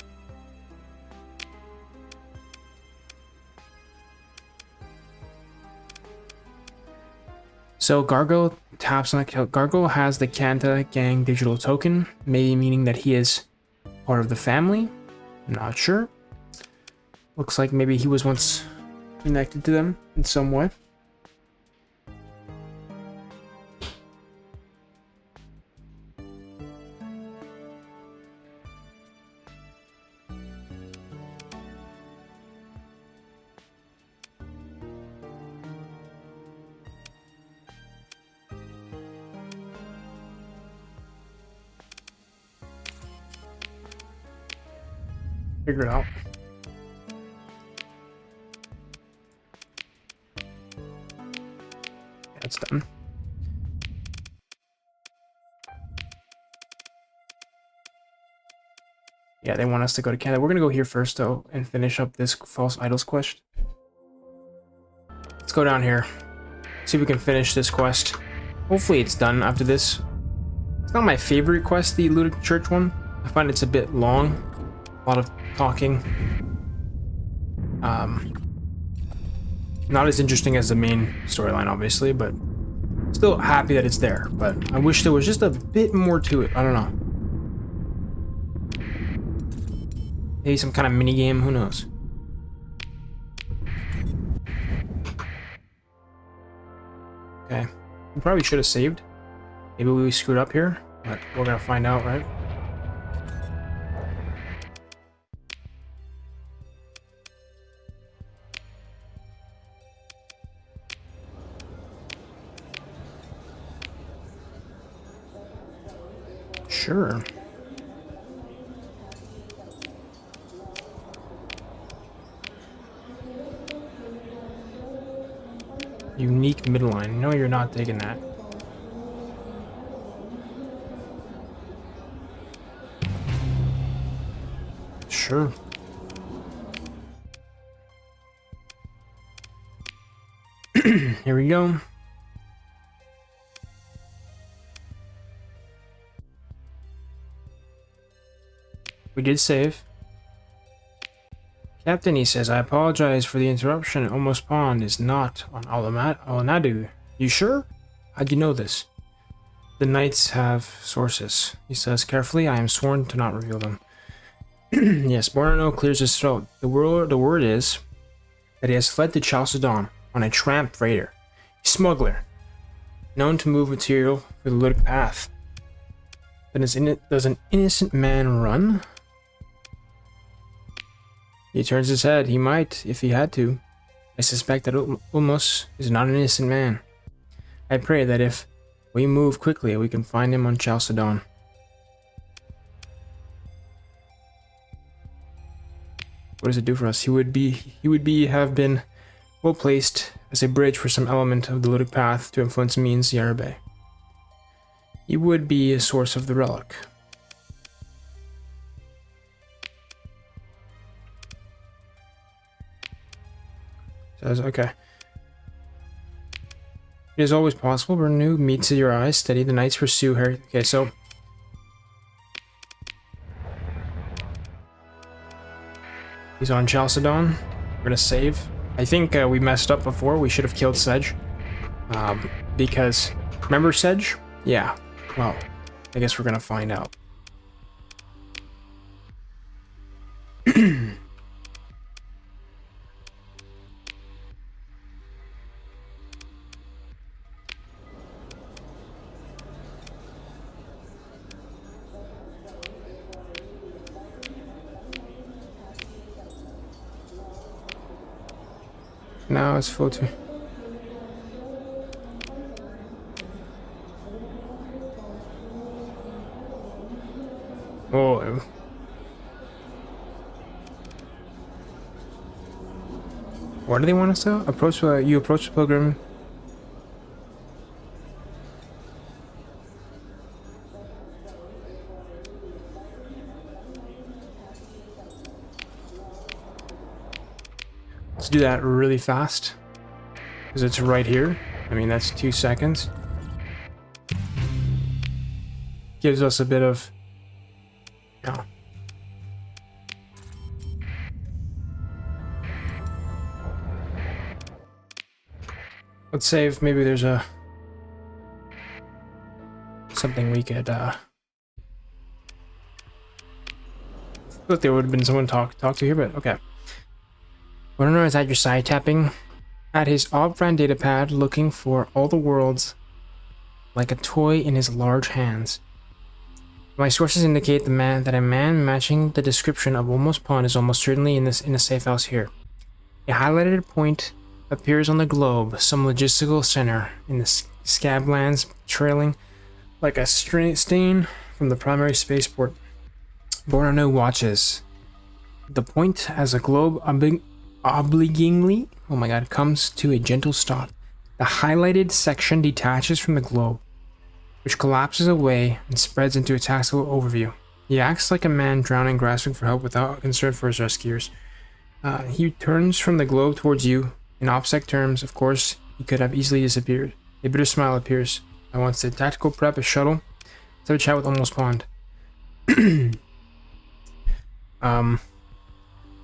So Gargoyle taps on the Gargoyle has the Kanta gang digital token, maybe meaning that he is part of the family. I'm not sure. Looks like maybe he was once connected to them in some way. Figure it out. That's done. Yeah, they want us to go to Canada. We're gonna go here first, though, and finish up this false idols quest. Let's go down here. See if we can finish this quest. Hopefully it's done after this. It's not my favorite quest, the looted church one. I find it's a bit long. A lot of talking. Not as interesting as the main storyline, obviously, but still happy that it's there. But I wish there was just a bit more to it. I don't know. Maybe some kind of mini game. Who knows? Okay. We probably should have saved. Maybe we screwed up here, but we're gonna find out, right? Sure. Unique midline. No, you're not taking that. Sure. Here we go. We did save. Captain, he says, I apologize for the interruption. Almost Pond is not on Alanadu. You sure? How'd you know this? The knights have sources. He says carefully, I am sworn to not reveal them. Yes, Bornano clears his throat. The word is that he has fled to Chalcedon on a tramp freighter. A smuggler, known to move material through the Ludic path. Then does an innocent man run? He turns his head. He might, if he had to. I suspect that Ulmos is not an innocent man. I pray that if we move quickly, we can find him on Chalcedon. What does it do for us? He would have been well placed as a bridge for some element of the ludic path to influence means Yarra Bay. He would be a source of the relic. Says, okay. It is always possible. Renew meets your eyes. Steady. The knights pursue her. Okay, so he's on Chalcedon. We're gonna save. I think we messed up before. We should have killed Sedge. Because remember Sedge? Yeah. Well, I guess we're gonna find out. Now it's full to. Oh. What do they want us to approach? You approach the pilgrim. Let's do that really fast, because it's right here. I mean, that's 2 seconds. Gives us a bit of, yeah. Let's save. Maybe there's a something we could. I thought there would have been someone talk to here, but okay. Werner is at your side, tapping at his off-brand datapad, looking for all the worlds like a toy in his large hands. My sources indicate that a man matching the description of Almost Pond is almost certainly in a safe house here. A highlighted point appears on the globe, some logistical center in the scablands, trailing like a stain from the primary spaceport. Bornano watches the point as a globe obligingly, oh my god, comes to a gentle stop. The highlighted section detaches from the globe, which collapses away and spreads into a tactical overview. He acts like a man drowning, grasping for help without concern for his rescuers. He turns from the globe towards you. In OPSEC terms, of course, he could have easily disappeared. A bitter smile appears. I want to tactical prep a shuttle. Let's have a chat with Almost Pond. I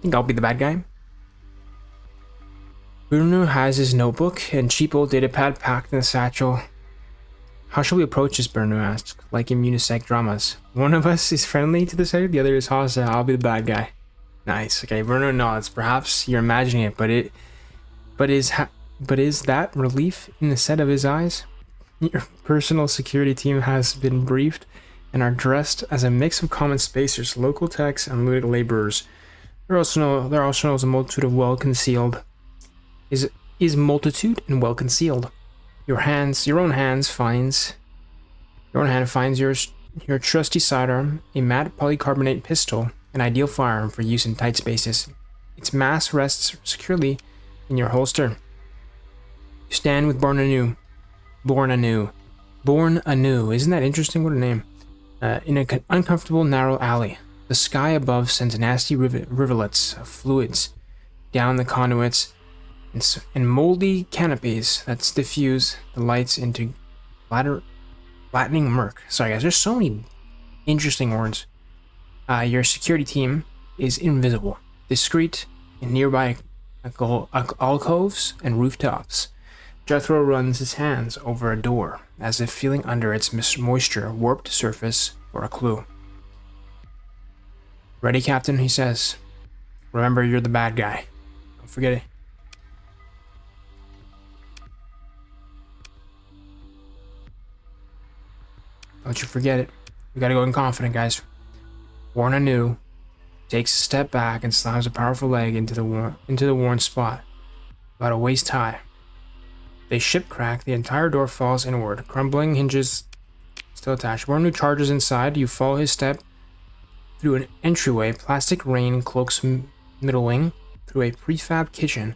think I'll be the bad guy. Bruno has his notebook and cheap old datapad packed in a satchel. How shall we approach this? Bruno asked, like in Unisec dramas. One of us is friendly to the side, the other is hostile. I'll be the bad guy. Nice. Okay, Bruno nods. Perhaps you're imagining it, but is that relief in the set of his eyes? Your personal security team has been briefed and are dressed as a mix of common spacers, local techs, and looted laborers. There also knows a multitude of well-concealed. Is multitude and well concealed. Your own hand finds your trusty sidearm, a matte polycarbonate pistol, an ideal firearm for use in tight spaces. Its mass rests securely in your holster. You stand with Born anew. Isn't that interesting? What a name. In an uncomfortable narrow alley. The sky above sends nasty rivulets of fluids down the conduits and moldy canopies that diffuse the lights into flattening murk. Sorry guys, there's so many interesting words. Your security team is invisible, discreet in nearby alcoves and rooftops. Jethro runs his hands over a door, as if feeling under its moisture warped surface for a clue. Ready, Captain, he says. Remember, you're the bad guy. Don't forget it. Don't you forget it. We gotta go in confident, guys. Worn anew, takes a step back and slams a powerful leg into the worn spot, about a waist high. They ship crack, the entire door falls inward, crumbling hinges still attached. Wornu charges inside, you follow his step through an entryway, plastic rain cloaks middle wing, through a prefab kitchen,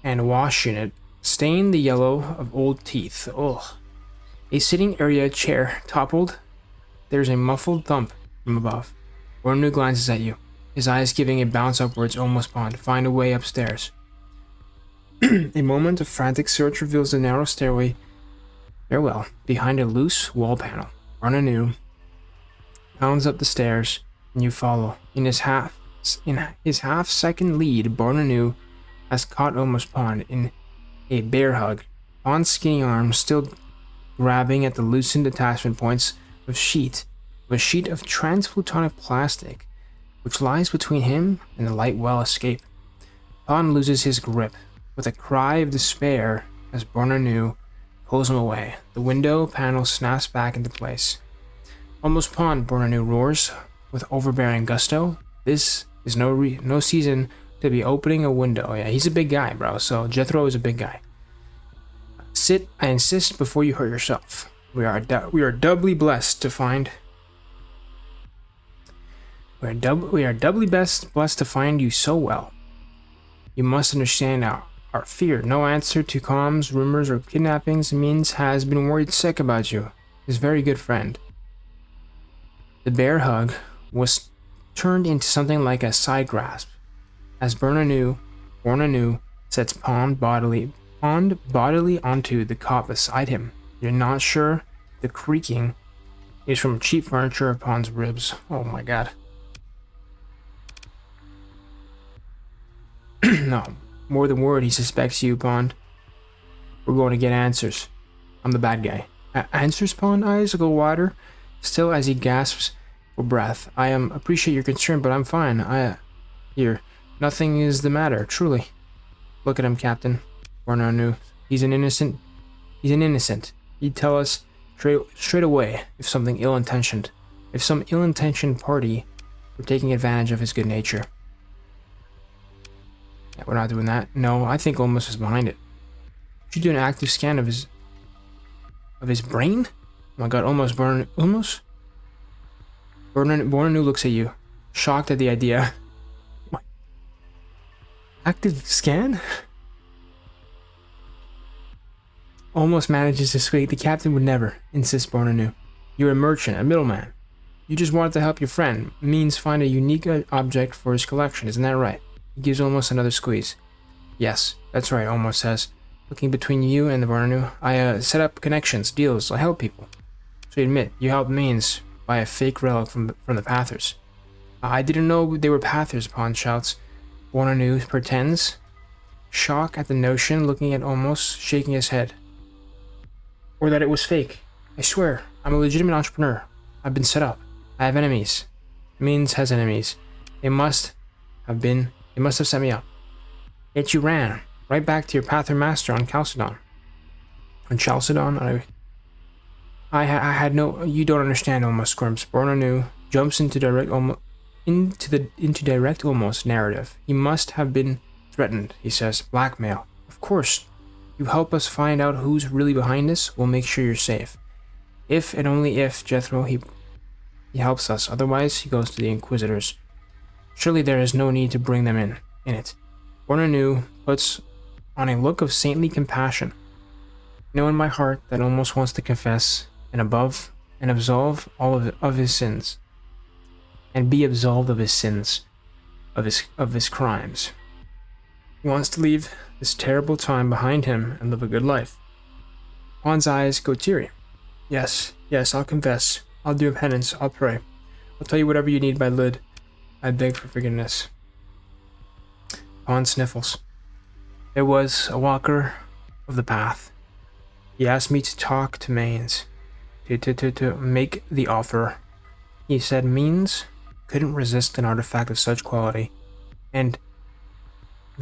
and wash unit stain the yellow of old teeth. Ugh. A sitting area chair toppled. There's a muffled thump from above. Bornu glances at you, his eyes giving a bounce upwards. Almost pond. Find a way upstairs. A moment of frantic search reveals the narrow stairway. Farewell. Behind a loose wall panel. Bornu pounds up the stairs, and you follow. In his half-second lead, Bornu has caught Almost Pond in a bear hug. Pond's skinny arms still grabbing at the loosened attachment points of a sheet of transplutonic plastic, which lies between him and the light well escape. Pond loses his grip with a cry of despair as Bornu pulls him away. The window panel snaps back into place. Almost Pond, Bornu roars with overbearing gusto. This is no season to be opening a window. Yeah, he's a big guy, bro. So Jethro is a big guy. Sit, I insist, before you hurt yourself. We are doubly blessed to find. We are doubly blessed to find you so well. You must understand our fear. No answer to comms, rumors, or kidnappings means has been worried sick about you. His very good friend. The bear hug was turned into something like a side grasp as Bornu sets Pond bodily onto the cot beside him. You're not sure the creaking is from cheap furniture or Pond's ribs. Oh my god. No, more than word, he suspects you, Pond. We're going to get answers. I'm the bad guy. Answers, Pond? Eyes go wider, still as he gasps for breath. I appreciate your concern, but I'm fine. Here, nothing is the matter, truly. Look at him, Captain. Bornu. He's an innocent. He'd tell us straight away if some ill-intentioned party were taking advantage of his good nature. Yeah, we're not doing that. No, I think Almost is behind it. Should do an active scan of his brain? Oh my god, Almost. Bornu looks at you, shocked at the idea. What? Active scan? Almost manages to squeak. The captain would never, insists Bornu. You're a merchant, a middleman. You just wanted to help your friend. Means find a unique object for his collection, isn't that right? He gives Almost another squeeze. Yes, that's right, Almost says. Looking between you and the Bornu, I set up connections, deals, I help people. So you admit, you helped Means buy a fake relic from the Pathers. I didn't know they were Pathers, Pond shouts. Bornu pretends. Shock at the notion, looking at Almost, shaking his head. Or that it was fake. I swear, I'm a legitimate entrepreneur. I've been set up. I have enemies. Means has enemies. They must have set me up. Yet you ran right back to your Pather Master on Chalcedon. On Chalcedon, I had no. You don't understand. Almost squirms. Bornu jumps into direct Almost narrative. He must have been threatened. He says, blackmail. Of course. You help us find out who's really behind this. We'll make sure you're safe. If and only if Jethro he helps us. Otherwise, he goes to the Inquisitors. Surely there is no need to bring them in it. Bornu puts on a look of saintly compassion. I know in my heart that Almost wants to confess and absolve all of his sins, and be absolved of his sins, of his crimes. He wants to leave this terrible time behind him and live a good life. Pond's eyes go teary. Yes, I'll confess. I'll do penance. I'll pray. I'll tell you whatever you need by Lid. I beg for forgiveness. Pond sniffles. There was a walker of the path. He asked me to talk to Means, to make the offer. He said Means couldn't resist an artifact of such quality, and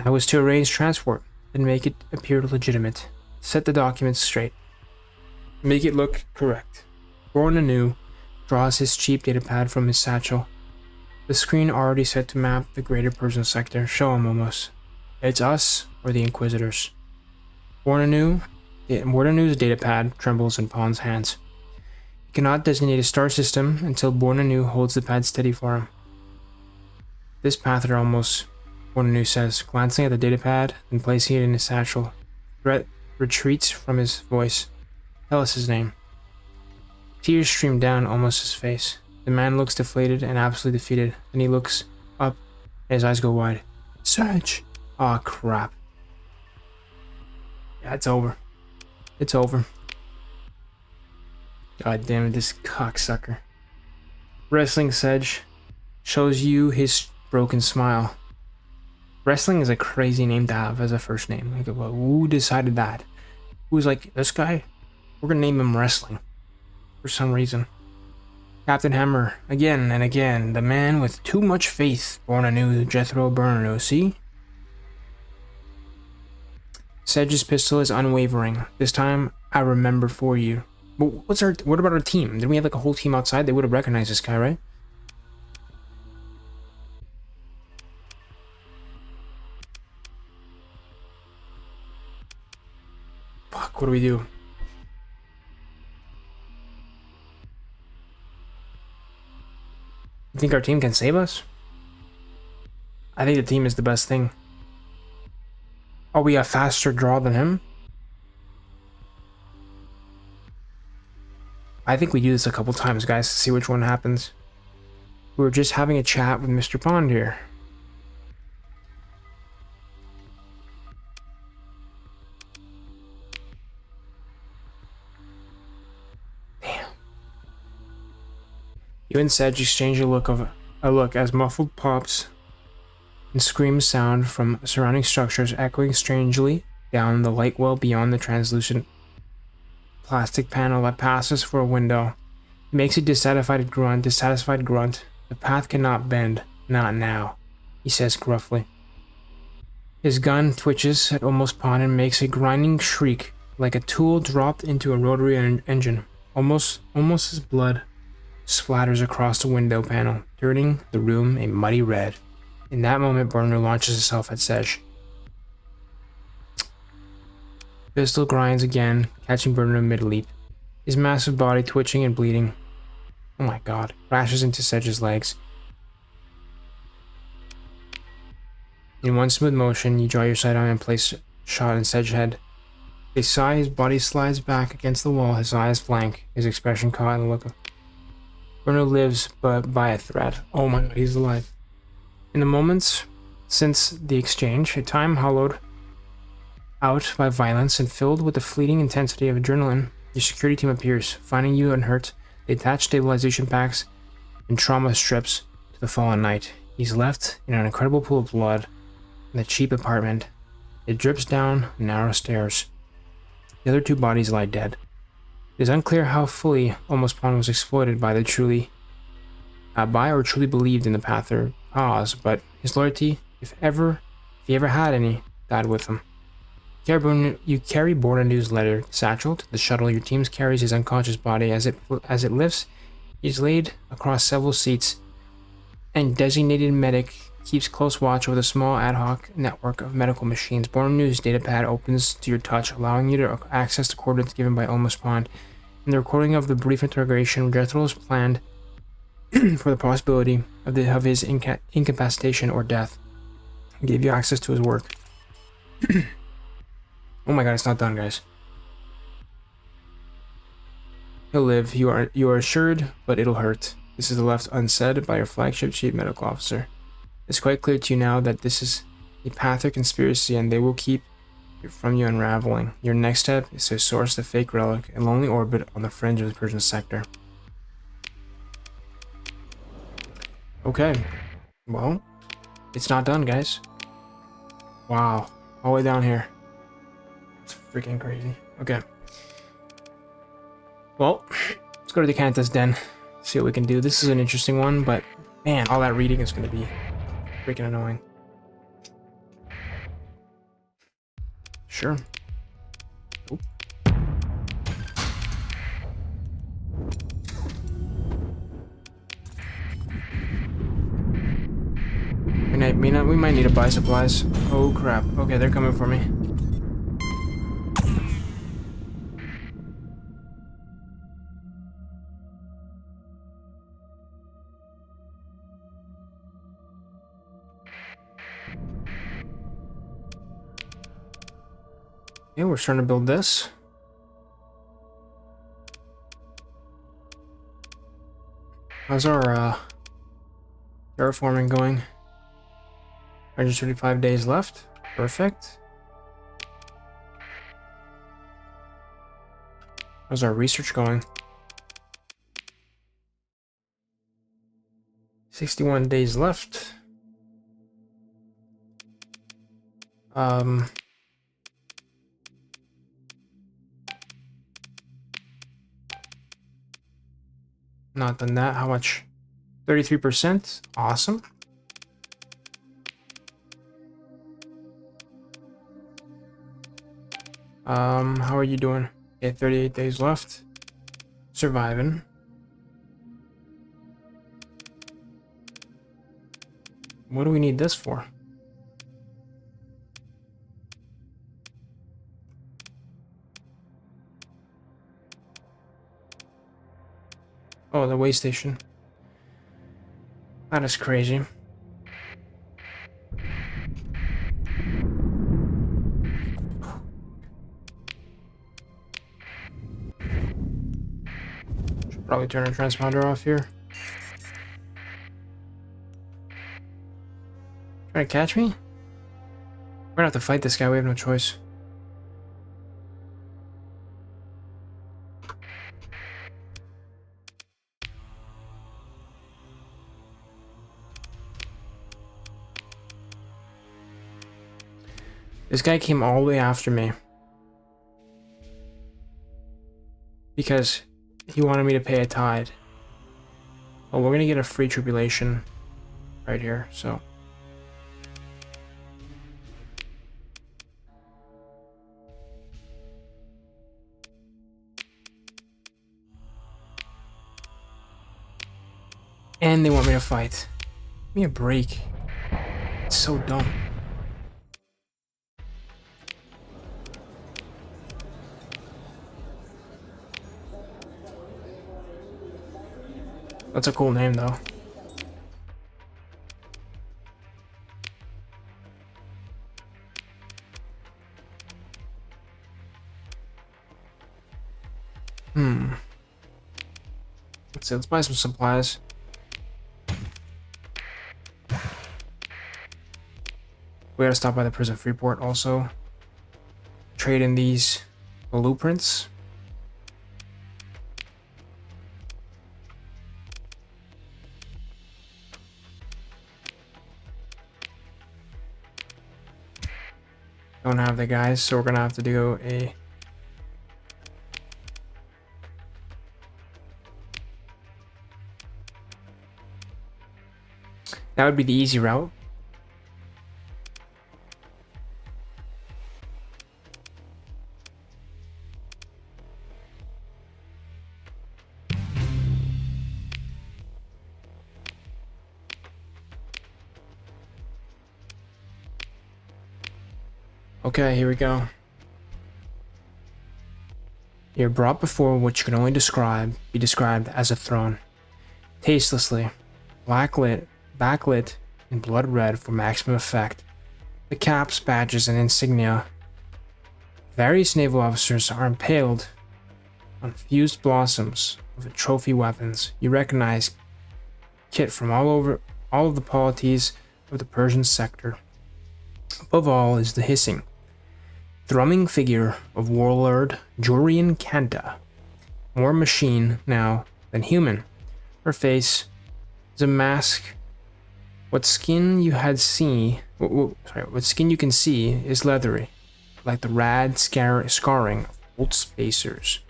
I was to arrange transport and make it appear legitimate, set the documents straight, make it look correct. Bornu draws his cheap datapad from his satchel. The screen already set to map the greater Persean Sector. Show him Almost. It's us or the Inquisitors. Bornu's datapad trembles in Pond's hands. He cannot designate a star system until Bornu holds the pad steady for him. This Pather Almost Bornu says, glancing at the datapad and placing it in his satchel. Threat retreats from his voice. Tell us his name. Tears stream down almost his face. The man looks deflated and absolutely defeated. Then he looks up and his eyes go wide. Sarge! Aw, crap. Yeah, it's over. It's over. God damn it, this cocksucker. Wrestling Sedge shows you his broken smile. Wrestling is a crazy name to have as a first name. Like, well, who decided that? Who was like, this guy? We're gonna name him Wrestling. For some reason. Captain Hammer, again and again, the man with too much faith, born anew, Jethro Burno, see? Sedge's pistol is unwavering. This time, I remember for you. But what about our team? Didn't we have like a whole team outside? They would have recognized this guy, right? Fuck, what do we do? You think our team can save us? I think the team is the best thing. Are we a faster draw than him? I think we do this a couple times, guys, to see which one happens. We were just having a chat with Mr. Pond here. Damn. You and Sedge exchange a look as muffled pops and screams sound from surrounding structures echoing strangely down the light well beyond the translucent plastic panel that passes for a window. He makes a dissatisfied grunt. The path cannot bend. Not now, he says gruffly. His gun twitches at almost Pond and makes a grinding shriek like a tool dropped into a rotary engine. Almost as blood splatters across the window panel, turning the room a muddy red. In that moment, Burner launches himself at Sedge. Pistol grinds again, catching Burner mid-leap. His massive body twitching and bleeding. Oh my god. Crashes into Sedge's legs. In one smooth motion, you draw your sight on and place a shot in Sedge's head. With a sigh, his body slides back against the wall, his eyes blank, his expression caught in the look of... Burner lives but by a threat. Oh my god, he's alive. In the moments since the exchange, a time hollowed out by violence and filled with the fleeting intensity of adrenaline, your security team appears. Finding you unhurt, they attach stabilization packs and trauma strips to the fallen knight. He's left in an incredible pool of blood in the cheap apartment. It drips down narrow stairs. The other two bodies lie dead. It is unclear how fully Almost Pawn was exploited by the truly believed in the Pather cause, but his loyalty, if he ever had any, died with him. You carry Bornanu's letter satchel to the shuttle. Your team carries his unconscious body as it lifts. He's laid across several seats, and designated medic keeps close watch over the small ad hoc network of medical machines. Bornanu's datapad opens to your touch, allowing you to access the coordinates given by Almost Pond. In the recording of the brief interrogation, Jethro is planned for the possibility of his incapacitation or death. He gave you access to his work. Oh my god, it's not done, guys. He'll live, you are assured, but it'll hurt. This is left unsaid by your flagship chief medical officer. It's quite clear to you now that this is a Pather conspiracy and they will keep it from you unraveling. Your next step is to source the fake relic, a lonely orbit on the fringe of the Persean Sector. Okay. Well, it's not done, guys. Wow. All the way down here. It's freaking crazy. Okay. Well, let's go to the Cantus Den. See what we can do. This is an interesting one, but man, all that reading is going to be freaking annoying. Sure. Oop. We might need to buy supplies. Oh crap. Okay, they're coming for me. Okay, we're starting to build this. How's our terraforming going? 135 days left. Perfect. How's our research going? 61 days left. Not done that. How much? 33%. Awesome. How are you doing? Okay, 38 days left. Surviving. What do we need this for? Oh, the way station. That is crazy. Should probably turn our transponder off here. Trying to catch me? We're gonna have to fight this guy, we have no choice. This guy came all the way after me. Because he wanted me to pay a tithe. Oh, we're gonna get a free tribulation right here, so. And they want me to fight. Give me a break. It's so dumb. That's a cool name, though. Let's see, let's buy some supplies. We gotta stop by the prison Freeport also. Trade in these blueprints. Don't have the guys, so we're gonna have to do a... That would be the easy route. Okay, here we go. You're brought before what you can only be described as a throne. Tastelessly, backlit in blood red for maximum effect. The caps, badges, and insignia. Various naval officers are impaled on fused blossoms of the trophy weapons. You recognize kit from all of the polities of the Persian sector. Above all is the hissing, thrumming figure of warlord Jurian Kanta, more machine now than human. Her face is a mask. What skin you can see is leathery, like the rad scarring of old spacers.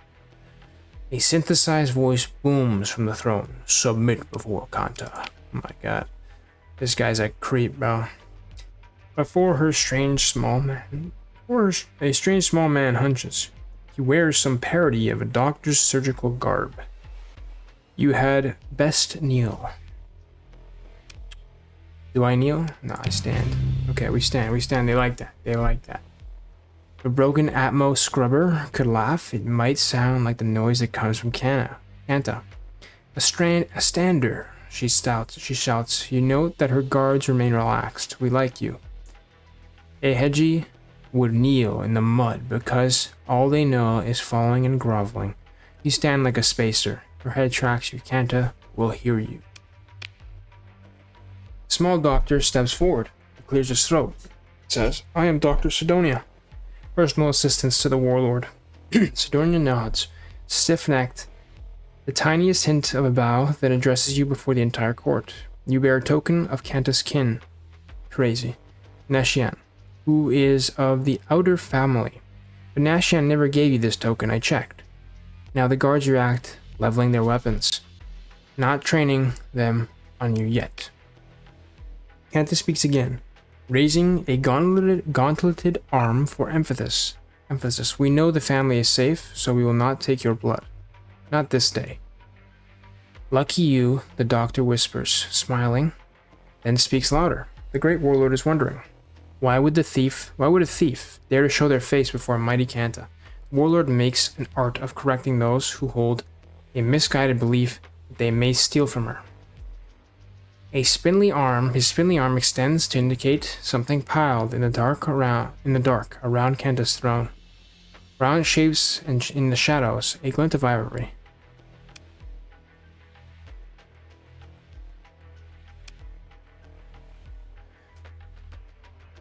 A synthesized voice booms from the throne. Submit before Kanta. Oh my god. This guy's a creep, bro. Before a strange small man hunches. He wears some parody of a doctor's surgical garb. You had best kneel. Do I kneel? No, I stand. Okay, we stand. They like that. The broken Atmos scrubber could laugh. It might sound like the noise that comes from Kanta. A stander, she shouts. You note that her guards remain relaxed. We like you. A hedgy would kneel in the mud because all they know is falling and groveling. You stand like a spacer. Your head tracks you. Kanta will hear you. Small doctor steps forward. He clears his throat. Says, I am Dr. Sidonia. Personal assistance to the warlord. Sidonia nods, stiff-necked, the tiniest hint of a bow that addresses you before the entire court. You bear a token of Kanta's kin. Crazy. Nashian, who is of the outer family. But Nashian never gave you this token, I checked. Now the guards react, leveling their weapons. Not training them on you yet. Kanta speaks again, raising a gauntleted arm for emphasis. We know the family is safe, so we will not take your blood. Not this day. Lucky you, the doctor whispers, smiling, then speaks louder. The great warlord is wondering, why would a thief dare to show their face before a mighty Kanta? The warlord makes an art of correcting those who hold a misguided belief that they may steal from her. His spindly arm extends to indicate something piled in the dark around Kanta's throne. Round shapes and in the shadows, a glint of ivory.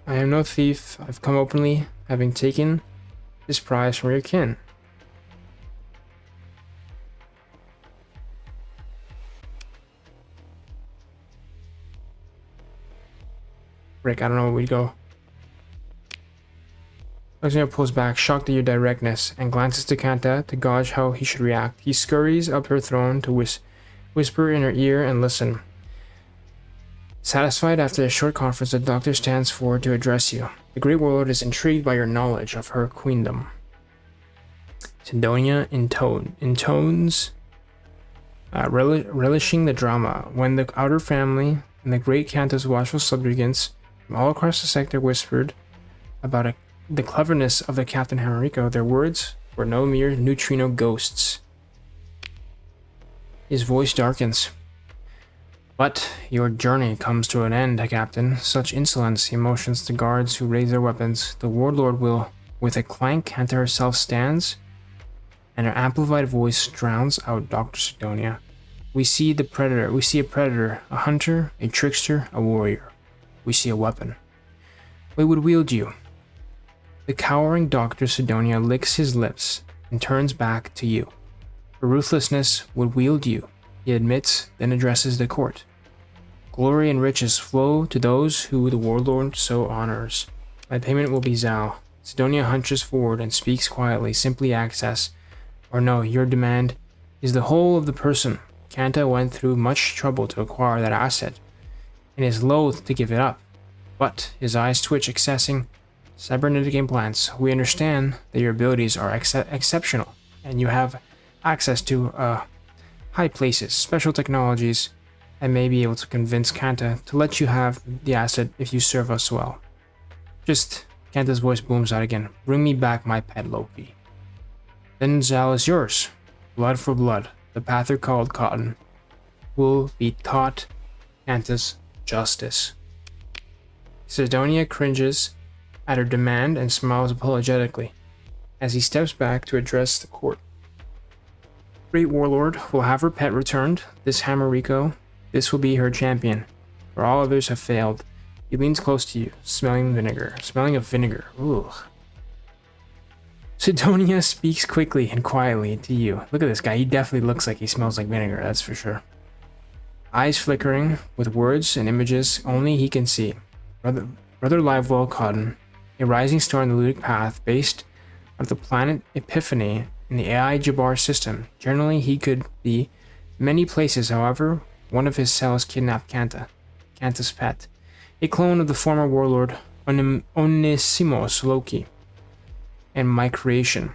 I am no thief. I've come openly, having taken this prize from your kin. Rick, I don't know where we'd go. Alexander pulls back, shocked at your directness, and glances to Kanta to gauge how he should react. He scurries up her throne to whisper in her ear and listen. Satisfied after a short conference, the doctor stands forward to address you. The great warlord is intrigued by your knowledge of her queendom. Sidonia intones, relishing the drama. When the outer family and the great Kanta's watchful subjugants from all across the sector whispered about the cleverness of the Captain Hamarico, their words were no mere neutrino ghosts. His voice darkens. But your journey comes to an end, Captain. Such insolence, he motions to guards who raise their weapons. The warlord will, with a clank, Kanta herself stands, and her amplified voice drowns out Dr. Sidonia. We see a predator, a hunter, a trickster, a warrior. We see a weapon. We would wield you. The cowering Dr. Sidonia licks his lips and turns back to you. For ruthlessness would wield you, he admits, then addresses the court. Glory and riches flow to those who the warlord so honors. My payment will be Zal. Sidonia hunches forward and speaks quietly, simply access. Or no, your demand is the whole of the person. Kanta went through much trouble to acquire that asset, and is loath to give it up. But his eyes twitch, accessing cybernetic implants. We understand that your abilities are exceptional, and you have access to high places, special technologies, and may be able to convince Kanta to let you have the asset if you serve us well. Just, Kanta's voice booms out again. Bring me back my pet Loki. Then Zal is yours. Blood for blood. The Pather called Cotton will be taught Kanta's justice. Sidonia cringes at her demand and smiles apologetically as he steps back to address the court. Great warlord will have her pet returned. This Hamarico, this will be her champion, for all others have failed. He leans close to you, smelling of vinegar. Ooh. Sidonia speaks quickly and quietly to you. Look at this guy, he definitely looks like he smells like vinegar, that's for sure. Eyes flickering with words and images only he can see. Brother Livewell Cotton, a rising star in the ludic path based on the planet Epiphany in the AI Jabbar system. Generally, he could be many places, however, one of his cells kidnapped Kanta's pet, a clone of the former warlord Onisimos Loki, and my creation.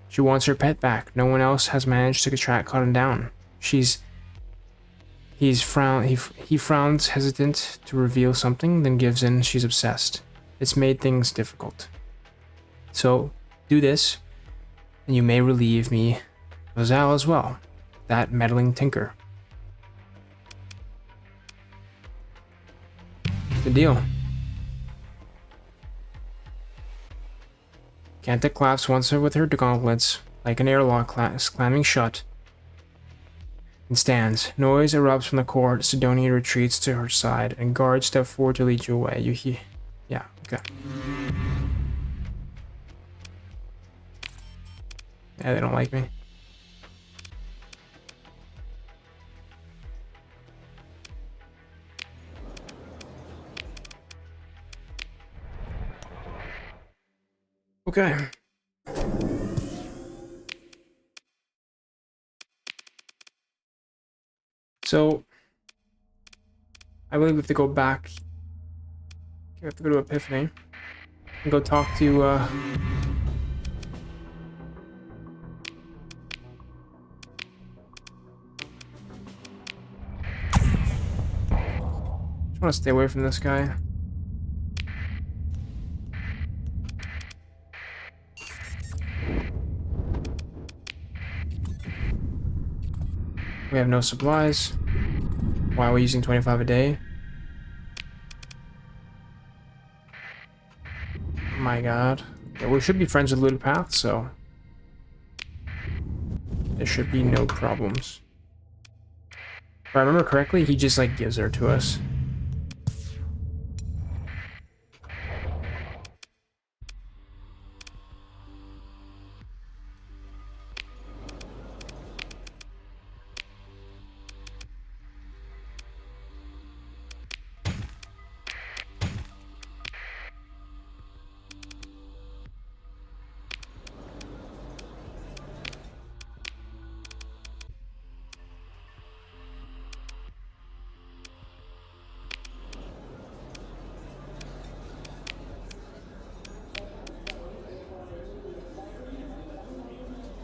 She wants her pet back. No one else has managed to track Cotton down. He frowns, hesitant to reveal something, then gives in. She's obsessed. It's made things difficult. So, do this, and you may relieve me of Zal as well, that meddling tinker. Good deal. Kanta claps once with her gauntlets, like an airlock slamming shut, and stands. Noise erupts from the court. Sidonia retreats to her side, and guards step forward to lead you away. You hear... Yeah, okay. Yeah, they don't like me. Okay. So, I believe we have to go back. We have to go to Epiphany and go talk to, just want to stay away from this guy. We have no supplies. Why are we using 25 a day? Oh my god. Yeah, we should be friends with Looted Path, so there should be no problems. If I remember correctly, he just like gives her to us.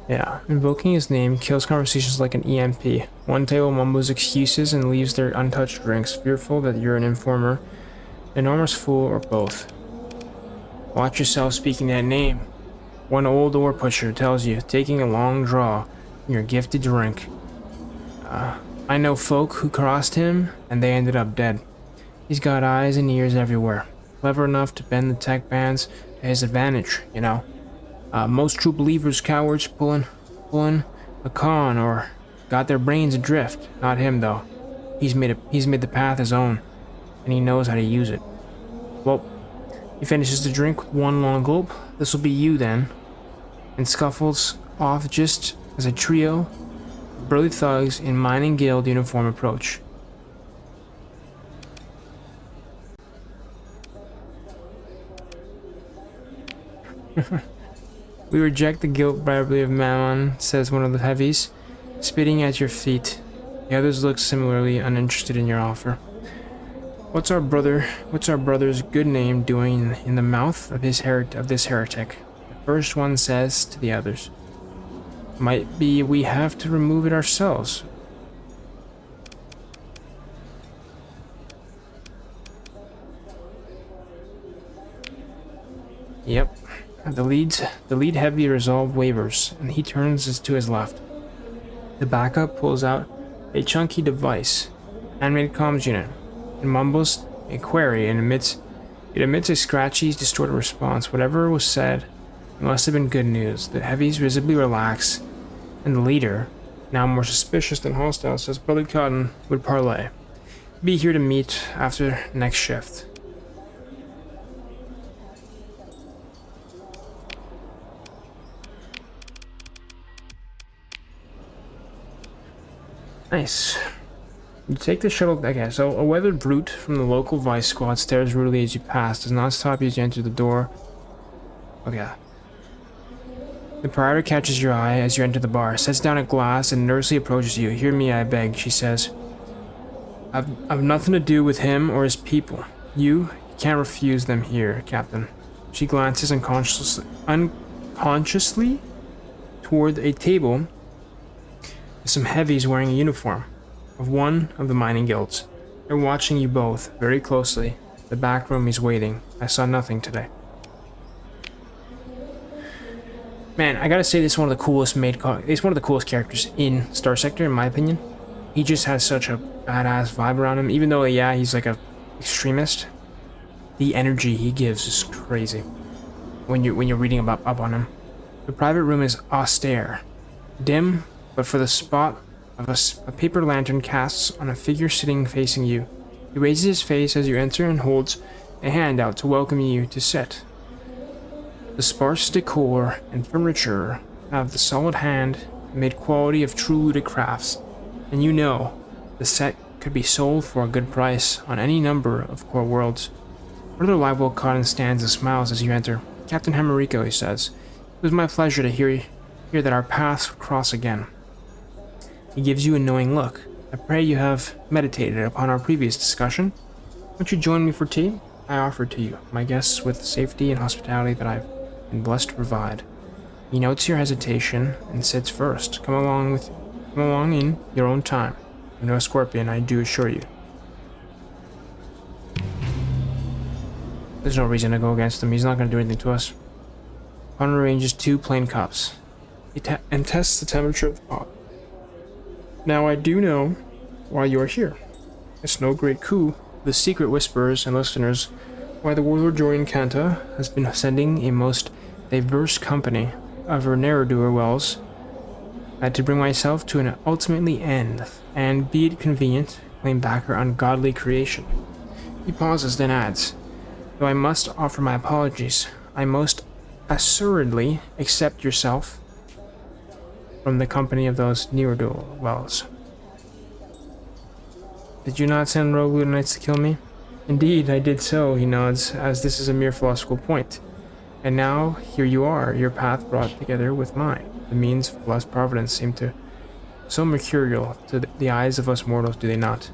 Yeah, invoking his name kills conversations like an EMP. One table mumbles excuses and leaves their untouched drinks, fearful that you're an informer, an enormous fool, or both. Watch yourself speaking that name. One old ore pusher tells you, taking a long draw, your gifted drink. I know folk who crossed him, and they ended up dead. He's got eyes and ears everywhere. Clever enough to bend the tech bands to his advantage, you know. Most true believers, cowards, pulling a con or got their brains adrift. Not him though. He's made the path his own, and he knows how to use it. Well, he finishes the drink with one long gulp. This will be you then, and scuffles off just as a trio of burly thugs in mining guild uniform approach. We reject the guilt bribery of Mammon, says one of the heavies, spitting at your feet. The others look similarly uninterested in your offer. What's our brother's good name doing in the mouth of this heretic? The first one says to the others. Might be we have to remove it ourselves. Yep. The lead heavy resolve wavers, and he turns to his left. The backup pulls out a chunky device, animated comms unit, and mumbles a query and emits a scratchy, distorted response. Whatever was said, it must have been good news. The heavies visibly relax, and the leader, now more suspicious than hostile, says Brother Cotton would parlay. Be here to meet after next shift. Nice. You take the shuttle. Okay, so a weathered brute from the local vice squad stares rudely as you pass. Does not stop you as you enter the door. Okay. The prior catches your eye as you enter the bar, sets down a glass, and nervously approaches you. Hear me, I beg, she says. I've nothing to do with him or his people. You can't refuse them here, Captain. She glances unconsciously toward a table. Some heavies wearing a uniform of one of the mining guilds. They're watching you both very closely. The back room is waiting. I saw nothing today. Man, I gotta say this is one of the coolest it's one of the coolest characters in Starsector, in my opinion. He just has such a badass vibe around him. Even though, yeah, he's like a extremist, the energy he gives is crazy. when you're reading up on him. The private room is austere, dim, but for the spot of a paper lantern casts on a figure sitting facing you. He raises his face as you enter and holds a hand out to welcome you to sit. The sparse decor and furniture have the solid hand made quality of true looted crafts, and you know the set could be sold for a good price on any number of core worlds. Brother Livewell Cotton stands and smiles as you enter. Captain Hamarico, he says, it was my pleasure to hear that our paths would cross again. He gives you a knowing look. I pray you have meditated upon our previous discussion. Won't you join me for tea? I offer to you, my guests, with the safety and hospitality that I've been blessed to provide. He notes your hesitation and sits first. Come along in your own time. I'm no scorpion, I do assure you. There's no reason to go against him. He's not going to do anything to us. Connor arranges 2 plain cups and tests the temperature of the pot. Now I do know why you are here. It's no great coup. The secret whisperers and listeners why the warlord Jorian Kanta has been sending a most diverse company of her ne'er-do wells to bring myself to an ultimately end, and be it convenient, claim back her ungodly creation. He pauses, then adds, though I must offer my apologies, I most assuredly accept yourself from the company of those ne'er-do wells. Did you not send rogue Ludonites to kill me? Indeed, I did so, he nods, as this is a mere philosophical point. And now, here you are, your path brought together with mine. The means of blessed providence seem to so mercurial to the eyes of us mortals, do they not?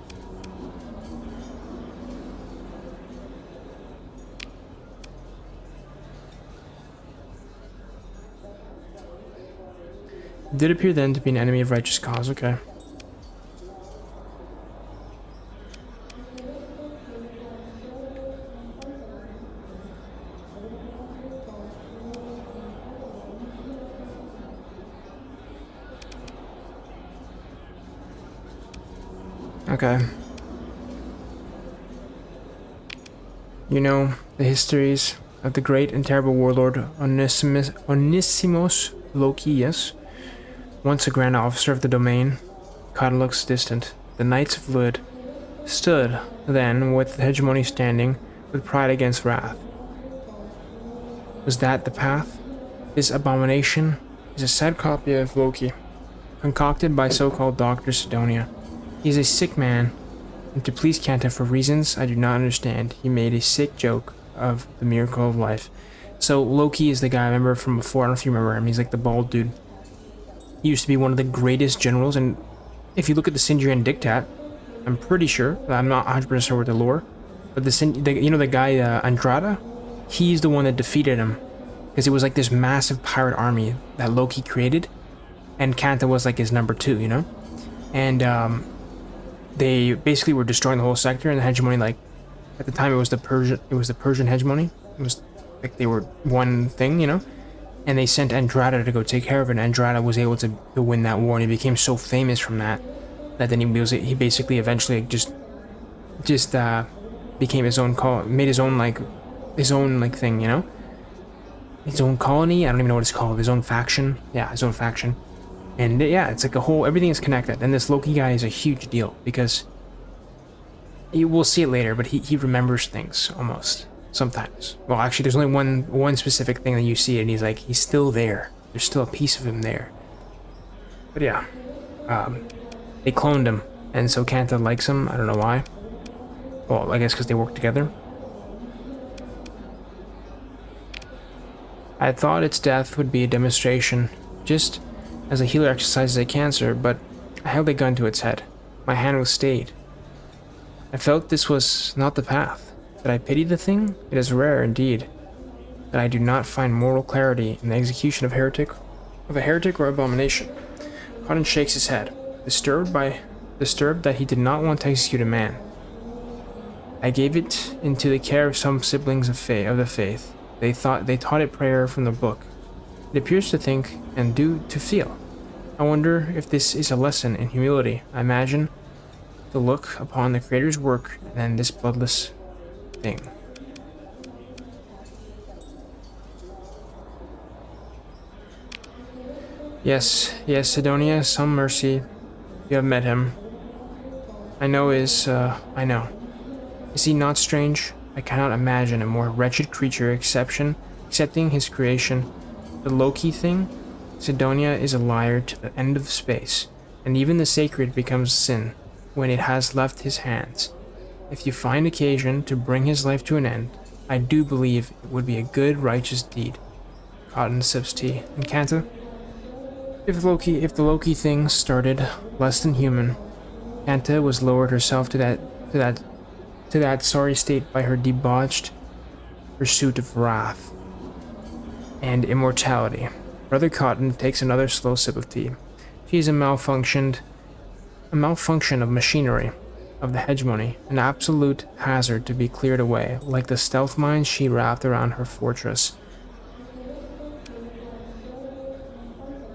It did appear then to be an enemy of righteous cause, okay. Okay. You know the histories of the great and terrible warlord Onesimus Loki, yes? Once a grand officer of the domain. Cotton looks distant. The Knights of Lud stood, then, with the hegemony standing, with pride against wrath. Was that the path? This abomination is a sad copy of Loki, concocted by so-called Dr. Sidonia. He is a sick man, and to please Kanta for reasons I do not understand, he made a sick joke of the miracle of life. So Loki is the guy I remember from before. I don't know if you remember him. He's like the bald dude. He used to be one of the greatest generals, and if you look at the Sindrian Diktat, I'm pretty sure, I'm not 100% sure with the lore, but you know the guy Andrada? He's the one that defeated him, because it was like this massive pirate army that Loki created, and Kanta was like his number 2, you know? And they basically were destroying the whole sector, and the hegemony, like, at the time it was the Persian hegemony. It was like they were one thing, you know? And they sent Andrada to go take care of it, and Andrada was able to win that war, and he became so famous from that then he basically eventually just became his own made his own thing, you know? His own colony, I don't even know what it's called, his own faction. Yeah, his own faction. And yeah, it's like everything is connected. And this Loki guy is a huge deal because we'll see it later, but he remembers things almost sometimes. Well, actually, there's only one specific thing that you see, and he's still there. There's still a piece of him there. But yeah, they cloned him, and so Kanta likes him. I don't know why. Well, I guess because they work together. I thought its death would be a demonstration, just as a healer exercises a cancer, but I held a gun to its head. My hand was stayed. I felt this was not the path. Did I pity the thing? It is rare, indeed, that I do not find moral clarity in the execution of a heretic or abomination. Cotton shakes his head, disturbed that he did not want to execute a man. I gave it into the care of some siblings of the faith. They taught it prayer from the book. It appears to think and do to feel. I wonder if this is a lesson in humility. I imagine to look upon the Creator's work and this bloodless thing. Yes, yes, Sidonia, some mercy. You have met him. I know. Is he not strange? I cannot imagine a more wretched creature accepting his creation. The Loki thing? Sidonia is a liar to the end of space, and even the sacred becomes sin when it has left his hands. If you find occasion to bring his life to an end, I do believe it would be a good, righteous deed. Cotton sips tea. And Kanta? If the Loki thing started less than human, Kanta was lowered herself to that sorry state by her debauched pursuit of wrath and immortality. Brother Cotton takes another slow sip of tea. She is a malfunction of machinery, of the hegemony, an absolute hazard to be cleared away, like the stealth mines she wrapped around her fortress.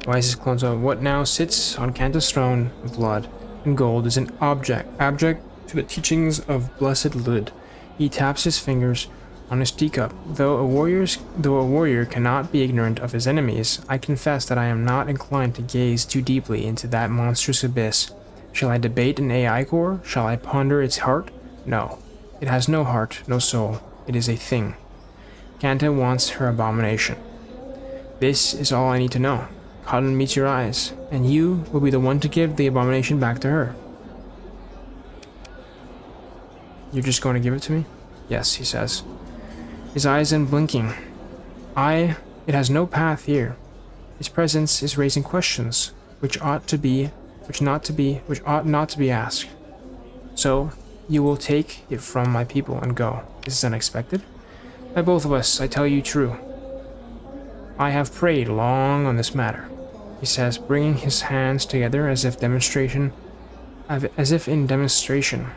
Why is this clone so? What now sits on Kanta's throne of blood and gold is an abject to the teachings of blessed Lud. He taps his fingers on his teacup. Though a warrior cannot be ignorant of his enemies, I confess that I am not inclined to gaze too deeply into that monstrous abyss. Shall I debate an AI core? Shall I ponder its heart? No. It has no heart, no soul. It is a thing. Kanta wants her abomination. This is all I need to know. Cotton meets your eyes, and you will be the one to give the abomination back to her. You're just going to give it to me? Yes, he says. His eyes unblinking. It has no path here. His presence is raising questions, which ought not to be asked. So, you will take it from my people and go. This is unexpected. By both of us, I tell you true. I have prayed long on this matter, he says, bringing his hands together as if in demonstration.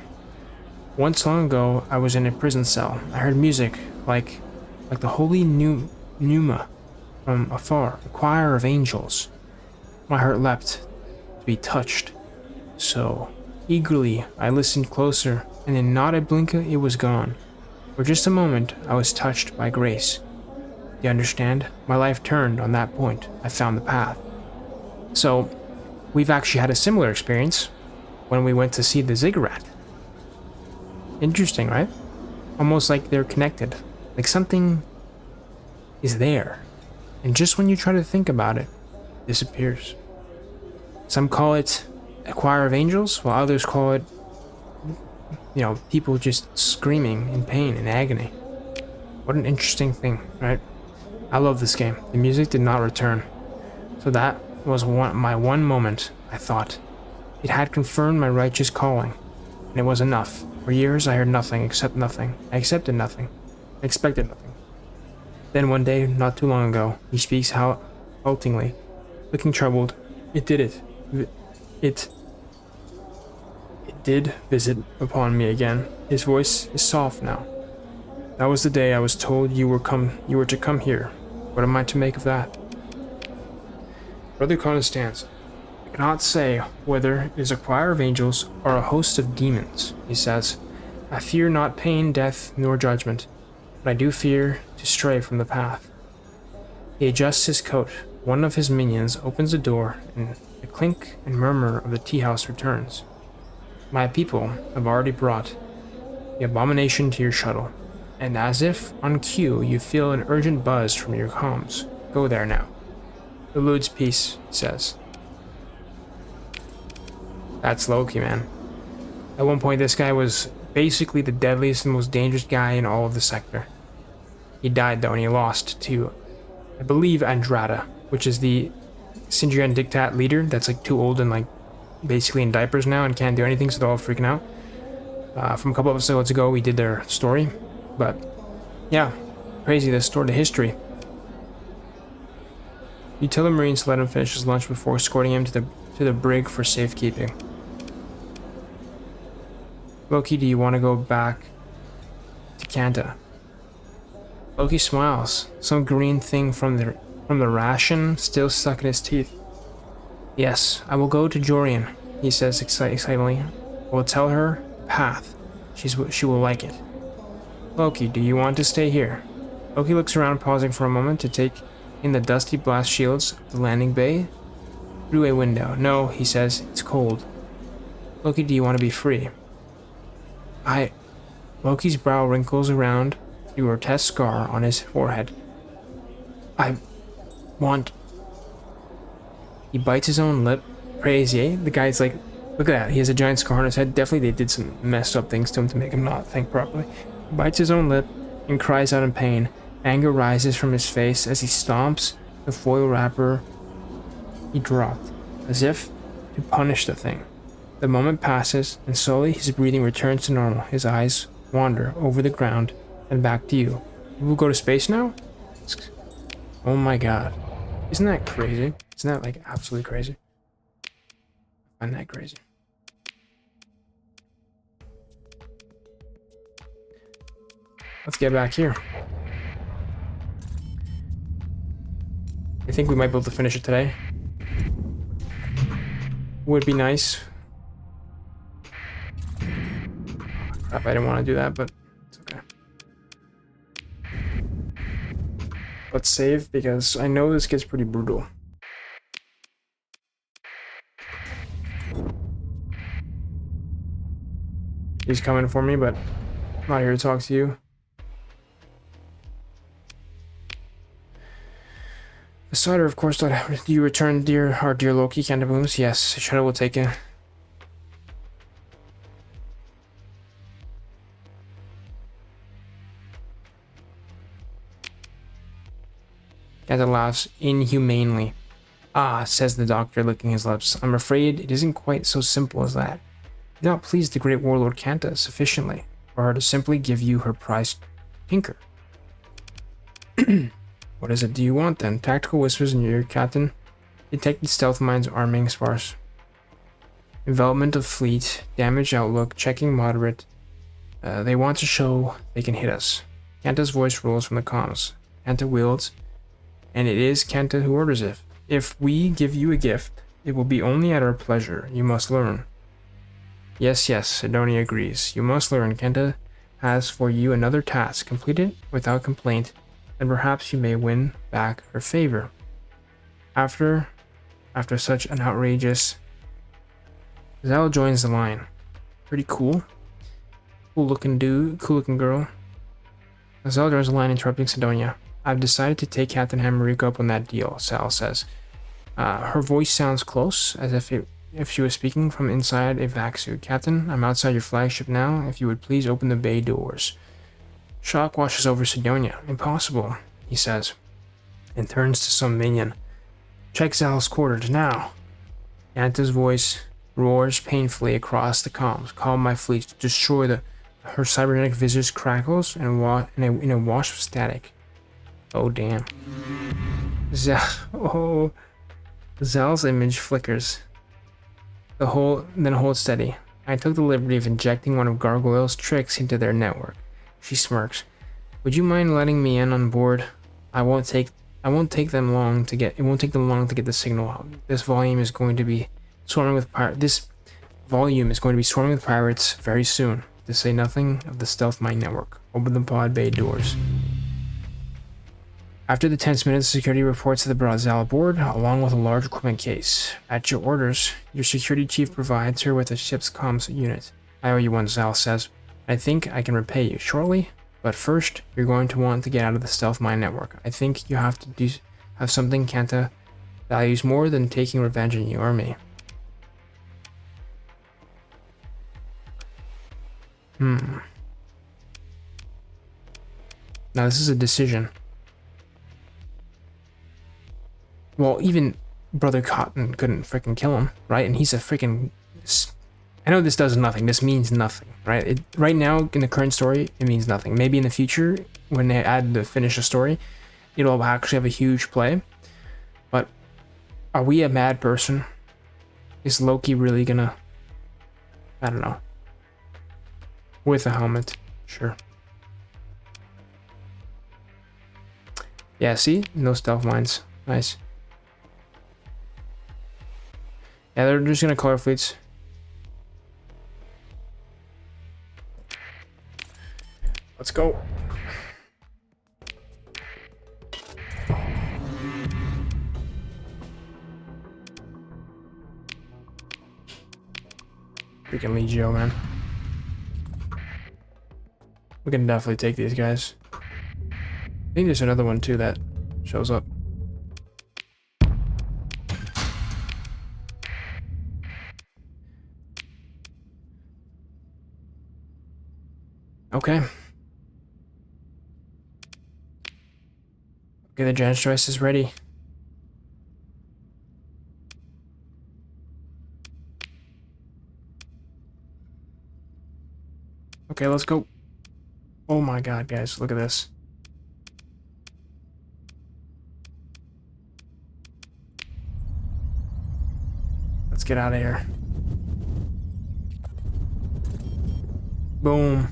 Once long ago, I was in a prison cell. I heard music like the holy pneuma from afar, a choir of angels. My heart leapt to be touched. So, eagerly, I listened closer, and in not a blink it was gone. For just a moment, I was touched by grace. You understand? My life turned on that point. I found the path. So, we've actually had a similar experience when we went to see the ziggurat. Interesting, right? Almost like they're connected. Like something is there. And just when you try to think about it, it disappears. Some call it a choir of angels, while others call it, people just screaming in pain and agony. What an interesting thing, right? I love this game. The music did not return. So that was my one moment, I thought. It had confirmed my righteous calling, and it was enough. For years I heard nothing except nothing. I accepted nothing. I expected nothing. Then one day, not too long ago, he speaks haltingly, looking troubled. It did visit upon me again. His voice is soft now. That was the day I was told you were to come here. What am I to make of that? Brother Constance, I cannot say whether it is a choir of angels or a host of demons, he says. I fear not pain, death, nor judgment, but I do fear to stray from the path. He adjusts his coat. One of his minions opens the door, and the clink and murmur of the tea house returns. My people have already brought the abomination to your shuttle, and as if on cue, you feel an urgent buzz from your comms. Go there now. The Lud's peace, says. That's Loki, man. At one point, this guy was basically the deadliest and most dangerous guy in all of the sector. He died, though, and he lost to, I believe, Andrada, which is the Sindrian Dictat leader that's like too old and like basically in diapers now and can't do anything, so they're all freaking out. From a couple episodes ago, we did their story, but yeah, crazy, the story, the history. You tell the Marines to let him finish his lunch before escorting him to the brig for safekeeping. Loki, do you want to go back to Kanta? Loki smiles, some green thing from the ration still stuck in his teeth. Yes, I will go to Jorian, he says excitedly. I will tell her the path. She will like it. Loki, do you want to stay here? Loki looks around, pausing for a moment to take in the dusty blast shields of the landing bay. Through a window. No, he says, it's cold. Loki, do you want to be free? Loki's brow wrinkles around the grotesque scar on his forehead. I want... He bites his own lip. Crazy, eh? The guy's like, look at that. He has a giant scar on his head. Definitely they did some messed up things to him to make him not think properly. He bites his own lip and cries out in pain. Anger rises from his face as he stomps the foil wrapper he dropped, as if to punish the thing. The moment passes, and slowly his breathing returns to normal. His eyes wander over the ground and back to you. We'll go to space now? Oh my god. Isn't that crazy? Isn't that like absolutely crazy? I find that crazy. Let's get back here. I think we might be able to finish it today. Would be nice. Crap, I didn't want to do that, but it's okay. Let's save because I know this gets pretty brutal. He's coming for me, but I'm not here to talk to you. The Cider, of course, do you return, dear Loki, Candabooms? Yes, Shadow will take it. Kanta laughs inhumanely. Ah, says the doctor, licking his lips. I'm afraid it isn't quite so simple as that. You do not please the great warlord Kanta sufficiently for her to simply give you her prized tinker. What is it do you want then? Tactical whispers in your ear, Captain. Detected stealth mines arming sparse. Envelopment of fleet. Damage outlook. Checking moderate. They want to show they can hit us. Kanta's voice rolls from the comms. Kanta wields. And it is Kanta who orders it. If we give you a gift, it will be only at our pleasure. You must learn. Yes, Sidonia agrees. You must learn. Kanta has for you another task. Complete it without complaint. And perhaps you may win back her favor. After such an outrageous... Zal joins the line. Pretty cool. Cool looking girl. Zal joins the line, interrupting Sidonia. I've decided to take Captain Hammerika up on that deal, Sal says. Her voice sounds close, as if she was speaking from inside a vac suit. Captain, I'm outside your flagship now. If you would please open the bay doors. Shock washes over Sidonia. Impossible, he says, and turns to some minion. Check Zal's quarters now. Yanta's voice roars painfully across the comms. Call my fleet to destroy her cybernetic visage crackles in a wash of static. Oh damn. Zal's image flickers. Then holds steady. I took the liberty of injecting one of Gargoyle's tricks into their network. She smirks. Would you mind letting me in on board? It won't take them long to get the signal out. This volume is going to be swarming with pirates very soon. To say nothing of the stealth mine network. Open the pod bay doors. After the tense minutes, security reports that they brought Zal aboard, along with a large equipment case. At your orders, your security chief provides her with a ship's comms unit. I owe you one, Zal says. I think I can repay you shortly, but first, you're going to want to get out of the stealth mine network. I think you have to have something Kanta values more than taking revenge on you or me. Now this is a decision. Well, even Brother Cotton couldn't freaking kill him, right? And he's a freaking... I know this does nothing. This means nothing, right? Right now, in the current story, it means nothing. Maybe in the future, when they add to finish a story, it'll actually have a huge play. But are we a mad person? Is Loki really gonna... I don't know. With a helmet. Sure. Yeah, see? No stealth mines. Nice. Yeah, they're just gonna color fleets. Let's go. Freaking Legio, man. We can definitely take these guys. I think there's another one too that shows up. Okay. Okay, the Janus choice is ready. Okay, let's go. Oh my god, guys, look at this. Let's get out of here. Boom.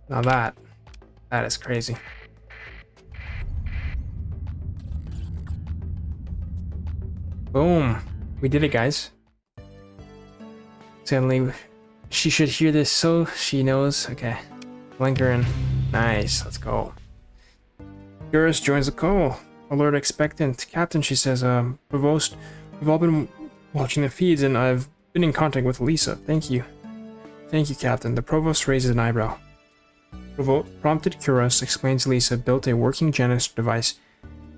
Now that is crazy. Boom. We did it, guys. Suddenly, she should hear this so she knows. Okay. Blinker in. Nice. Let's go. Eurus joins the call. Alert expectant. Captain, she says, Provost, we've all been watching the feeds and I've been in contact with Lisa. Thank you. Thank you, Captain. The Provost raises an eyebrow. Prompted Eurus explains Lisa built a working Janus device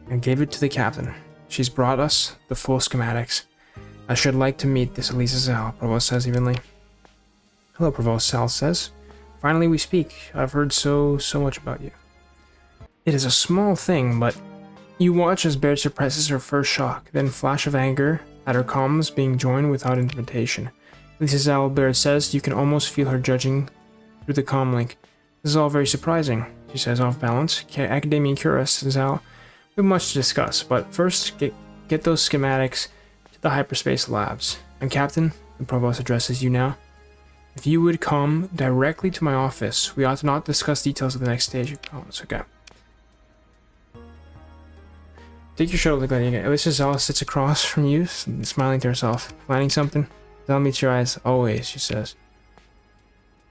and gave it to the Captain. She's brought us the full schematics. I should like to meet this Elisa Zal, Provost says evenly. Hello, Provost, Sal says. Finally we speak. I've heard so much about you. It is a small thing, but you watch as Baird suppresses her first shock, then flash of anger at her comms being joined without invitation. Elisa Zal, Baird says, you can almost feel her judging through the comm link. This is all very surprising, she says off balance. Academia and Eurus, Zal, we have much to discuss, but first get those schematics to the hyperspace labs. And Captain, the Provost addresses you now. If you would come directly to my office, we ought to not discuss details of the next stage. Oh, it's okay. Take your shuttle to Gladiator. Elisa Zal sits across from you, smiling to herself. Planning something? Zal meets your eyes. Always, she says.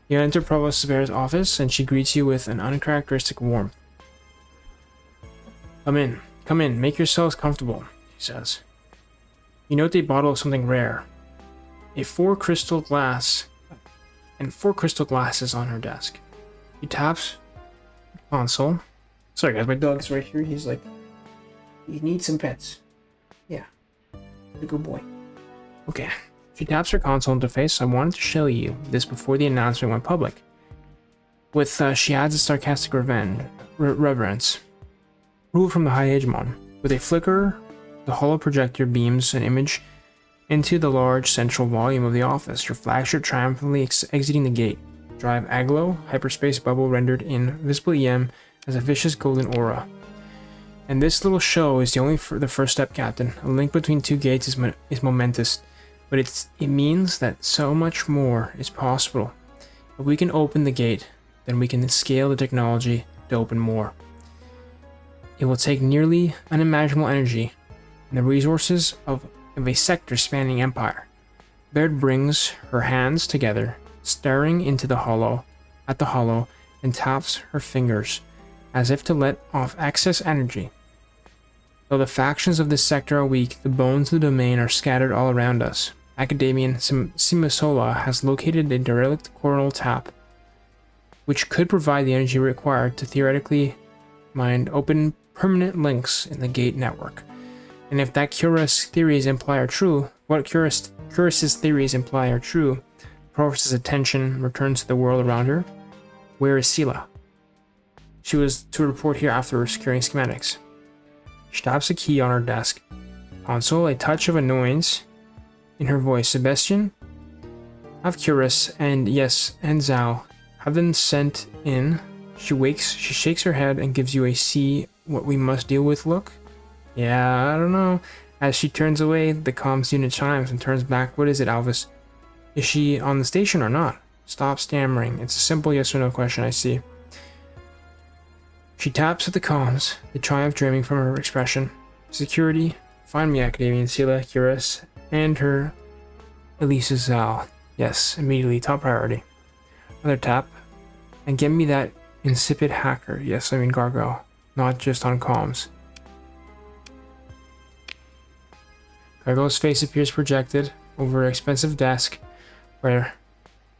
You enter Provost Sever's office, and she greets you with an uncharacteristic warmth. Come in, make yourselves comfortable, she says. You note a bottle of something rare. Four crystal glasses on her desk. He taps the console. Sorry guys, my dog's right here. He's like, he needs some pets. Yeah, he's a good boy. Okay. She taps her console interface. I wanted to show you this before the announcement went public. She adds a sarcastic reverence. Rule from the High Hegemon. With a flicker, the hollow projector beams an image into the large central volume of the office, your flagship triumphantly exiting the gate. Drive aglow, hyperspace bubble rendered in visible EM as a vicious golden aura. And this little show is the first step, Captain. A link between two gates is momentous, but it means that so much more is possible. If we can open the gate, then we can scale the technology to open more. It will take nearly unimaginable energy and the resources of a sector spanning empire. Baird brings her hands together, staring into the hollow, and taps her fingers as if to let off excess energy. Though the factions of this sector are weak, the bones of the domain are scattered all around us. Academian Simasola has located a derelict coronal tap, which could provide the energy required to theoretically mine open permanent links in the gate network. And if that Eurus's theories are true, Provost's attention returns to the world around her. Where is Sela? She was to report here after securing schematics. She taps a key on her desk console, a touch of annoyance in her voice. Sebastian, have Eurus and Zal have them sent in. She shakes her head and gives you a see what we must deal with look. Yeah, I don't know. As she turns away, the comms unit chimes and turns back. What is it, Alvis? Is she on the station or not? Stop stammering. It's a simple yes or no question, I see. She taps at the comms, the triumph dreaming from her expression. Security, find me Academian Sela, Eurus, and her Elisa Zal. Yes, immediately, top priority. Another tap. And get me that insipid hacker. Yes, I mean Gargoyle. Not just on comms. Gargoyle's face appears projected over an expensive desk Where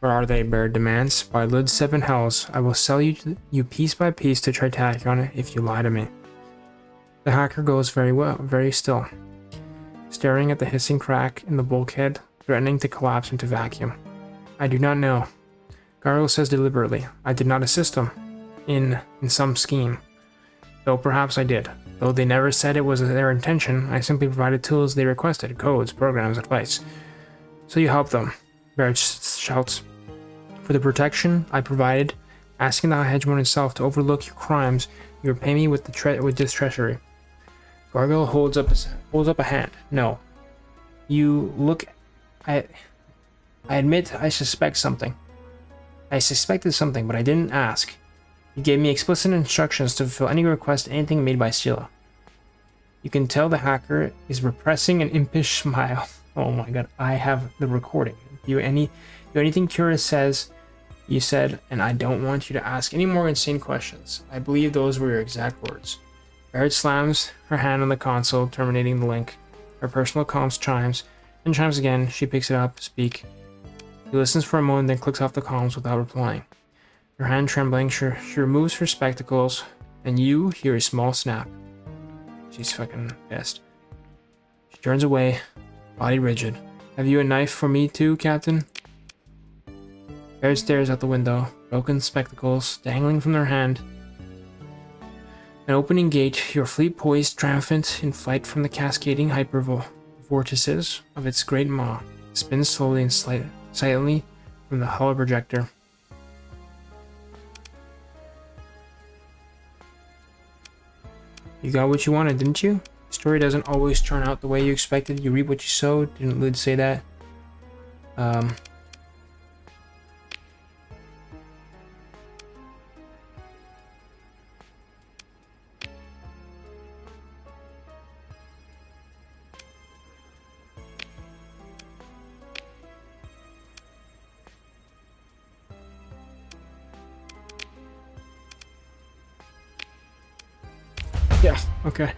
are they? Bear demands. By Lud's 7 hells, I will sell you piece by piece to Tritacon if you lie to me. The hacker goes very still, staring at the hissing crack in the bulkhead, threatening to collapse into vacuum. I do not know. Gargle says deliberately, I did not assist him in some scheme. Though perhaps I did. Though they never said it was their intention, I simply provided tools they requested, codes, programs, advice. So you help them, Barrett shouts. For the protection I provided, asking the hegemon himself to overlook your crimes, you repay me with this treasury. Gargle holds up a hand. No. You look... I admit I suspect something. I suspected something, but I didn't ask. You gave me explicit instructions to fulfill any request, anything made by Scylla. You can tell the hacker is repressing an impish smile. Oh my god, I have the recording. Anything Curious says, you said, and I don't want you to ask any more insane questions. I believe those were your exact words. Barrett slams her hand on the console, terminating the link. Her personal comms chimes, and chimes again. She picks it up, speak. He listens for a moment, then clicks off the comms without replying. Her hand trembling, she removes her spectacles, and you hear a small snap. She's fucking pissed. She turns away, body rigid. Have you a knife for me too, Captain? Barrett stares out the window, broken spectacles dangling from their hand. An opening gate, your fleet poised triumphant in flight from the cascading hypervortices of its great maw, spins slowly and silently from the hull projector. You got what you wanted, didn't you? The story doesn't always turn out the way you expected. You reap what you sow. Didn't Lud say that? Yeah, okay.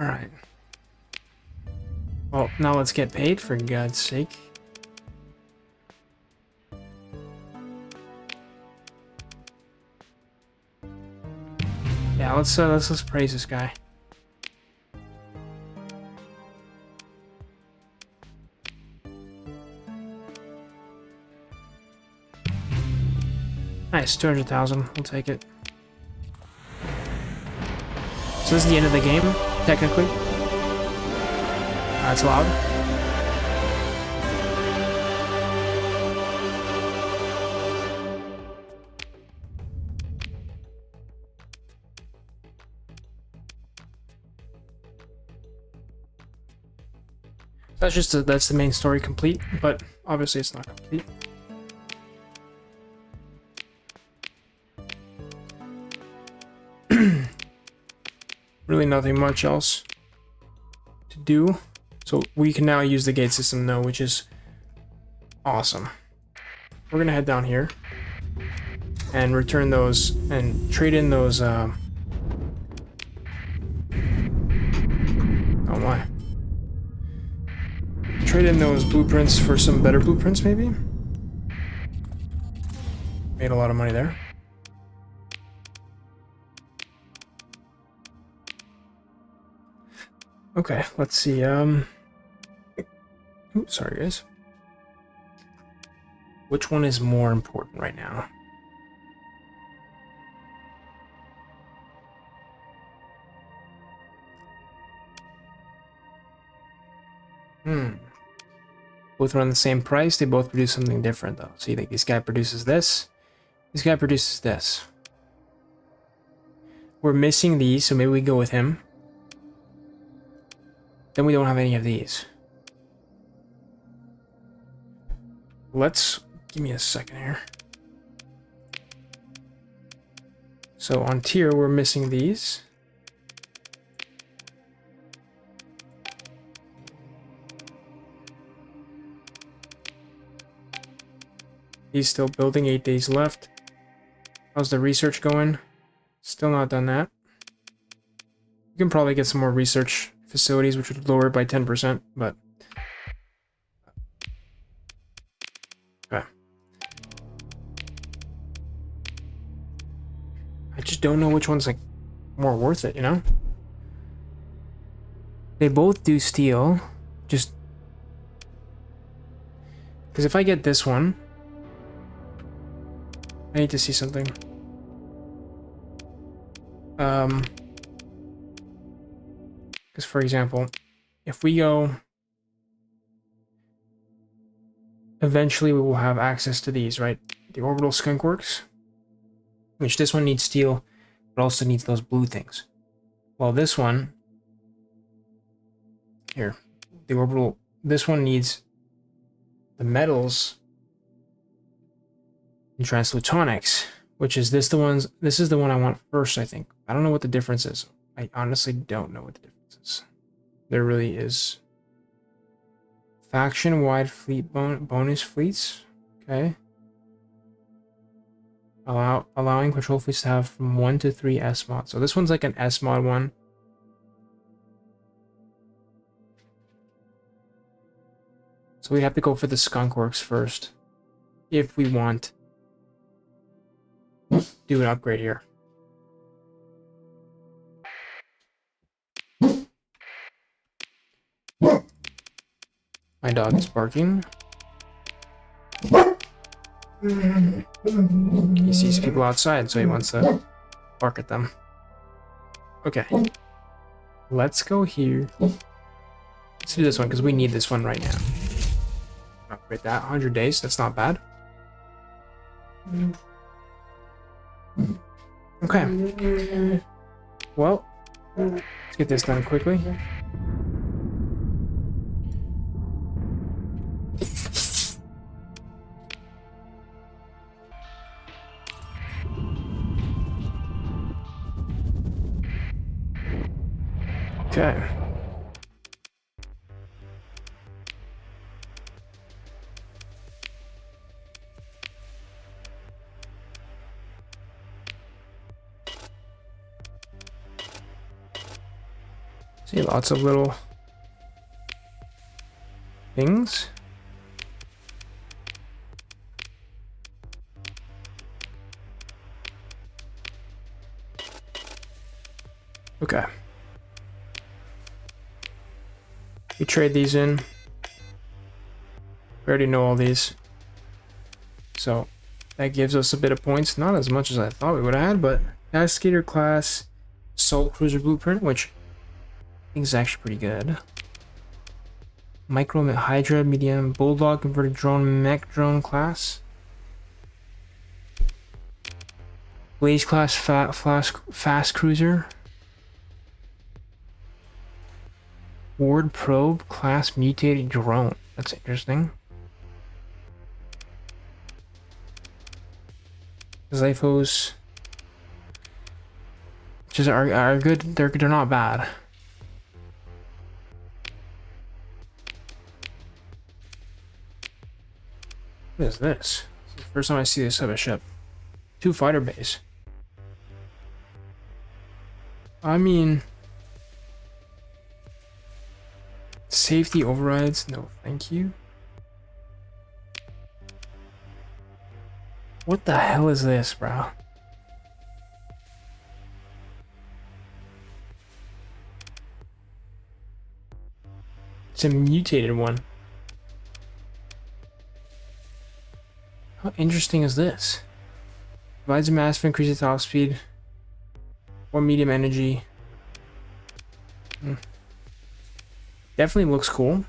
Alright. Well, now let's get paid, for God's sake. Yeah, let's praise this guy. Nice, 200,000. We'll take it. So this is the end of the game, technically. That's loud. That's the main story complete, but obviously it's not complete. Really nothing much else to do. So we can now use the gate system though, which is awesome. We're gonna head down here and return those and trade in those oh my. Trade in those blueprints for some better blueprints maybe? Made a lot of money there. Okay, let's see, oops, sorry guys. Which one is more important right now? Both run the same price, they both produce something different though. See, like this guy produces this guy produces this. We're missing these, so maybe we go with him. Then we don't have any of these. Give me a second here. So on tier, we're missing these. He's still building, 8 days left. How's the research going? Still not done that. You can probably get some more research facilities, which would lower it by 10%, but I just don't know which one's like more worth it, you know? They both do steel, just because if I get this one, I need to see something. Because for example, if we go, eventually we will have access to these, right? The orbital skunkworks, which this one needs steel, but also needs those blue things. Well, this one here, the orbital, this one needs the metals and translutonics, which is this is the one I want first, I think. I don't know what the difference is. I honestly don't know what the difference is. There really is. Faction-wide fleet bonus fleets. Okay. Allowing patrol fleets to have from 1 to 3 S mod. So this one's like an S mod one. So we have to go for the skunkworks first, if we want to do an upgrade here. My dog is barking. He sees people outside, so he wants to bark at them. Okay. Let's go here. Let's do this one, because we need this one right now. Upgrade that. 100 days, that's not bad. Okay. Well, let's get this done quickly. Okay. See lots of little things. Okay. We trade these in. We already know all these. So that gives us a bit of points. Not as much as I thought we would have had, but Navigator class assault cruiser blueprint, which I think is actually pretty good. Micro Hydra medium bulldog converted drone mech drone class. Blaze class fast cruiser. Ward probe class mutated drone. That's interesting. Zyphos, which is are good. They're not bad. What is this? This is the first time I see this type of ship. 2 fighter bays. I mean, safety overrides? No, thank you. What the hell is this, bro? It's a mutated one. How interesting is this? Provides a mass for increased top speed or medium energy. Definitely looks cool.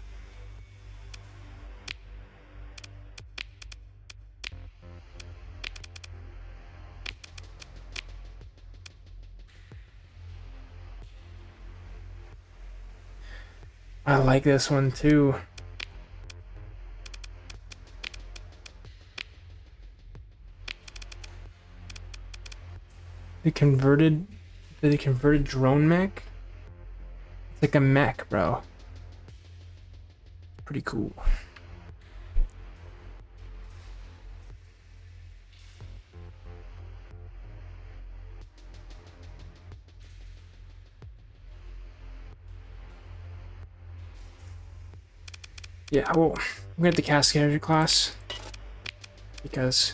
I like this one too. The converted drone mech? It's like a mech, bro. Pretty cool. Yeah, well, I'm gonna get the Cascade class because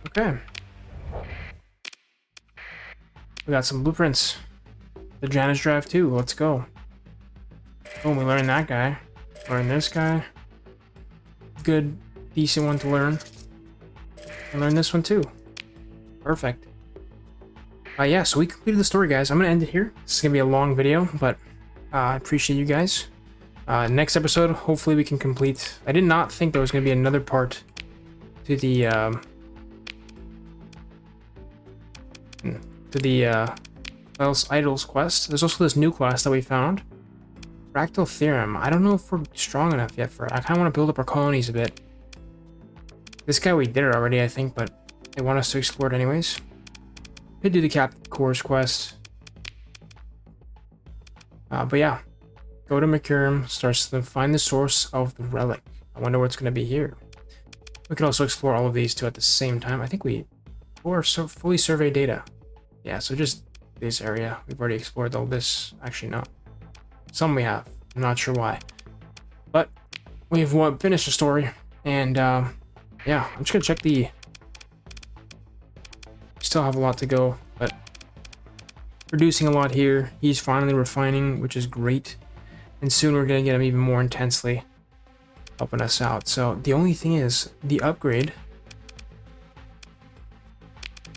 Okay. We got some blueprints. The Janus drive too. Let's go. Oh, we learned that guy. Learn this guy. Good, decent one to learn. And learn this one too. Perfect. Yeah, so we completed the story, guys. I'm gonna end it here. This is gonna be a long video, but I appreciate you guys. Next episode, hopefully we can complete. I did not think there was gonna be another part to the Idols quest. There's also this new quest that we found. Fractal Theorem. I don't know if we're strong enough yet for it. I kind of want to build up our colonies a bit. This guy we did it already, I think, but they want us to explore it anyways. Could do the Captain Core's quest. But yeah. Go to Mercurium, starts to find the source of the relic. I wonder what's going to be here. We can also explore all of these two at the same time. I think we fully survey data. Yeah, so just this area. We've already explored all this. Actually, no. Some we have. I'm not sure why. But we've finished the story. And yeah, I'm just going to check the... Still have a lot to go, but producing a lot here. He's finally refining, which is great. And soon we're going to get him even more intensely helping us out. So the only thing is the upgrade.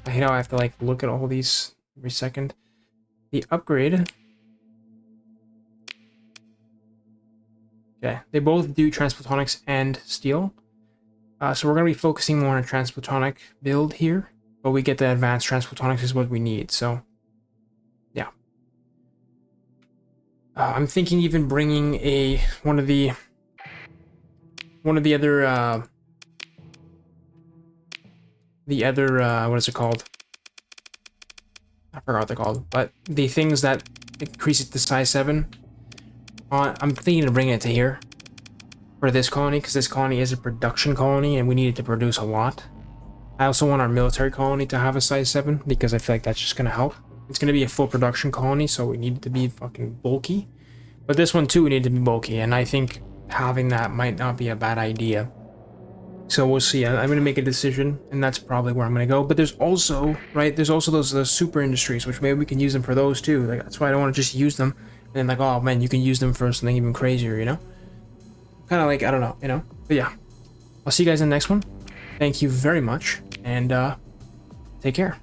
I hate how I have to like look at all these every second. The upgrade. Okay, they both do transplutonics and steel. So we're going to be focusing more on a transplutonic build here. But we get the advanced transplutonics is what we need, so yeah. I'm thinking even bringing one of the other what is it called? I forgot what they're called, but the things that increase it to size 7. I'm thinking of bringing it to here for this colony, because this colony is a production colony and we need it to produce a lot. I also want our military colony to have a size 7 because I feel like that's just going to help. It's going to be a full production colony, so we need it to be fucking bulky. But this one too, we need to be bulky, and I think having that might not be a bad idea. So we'll see. I'm going to make a decision, and that's probably where I'm going to go. But there's also, right, there's also those super industries, which maybe we can use them for those too. Like, that's why I don't want to just use them. And then like, oh man, you can use them for something even crazier, you know? Kind of like, I don't know, you know? But yeah, I'll see you guys in the next one. Thank you very much, and take care.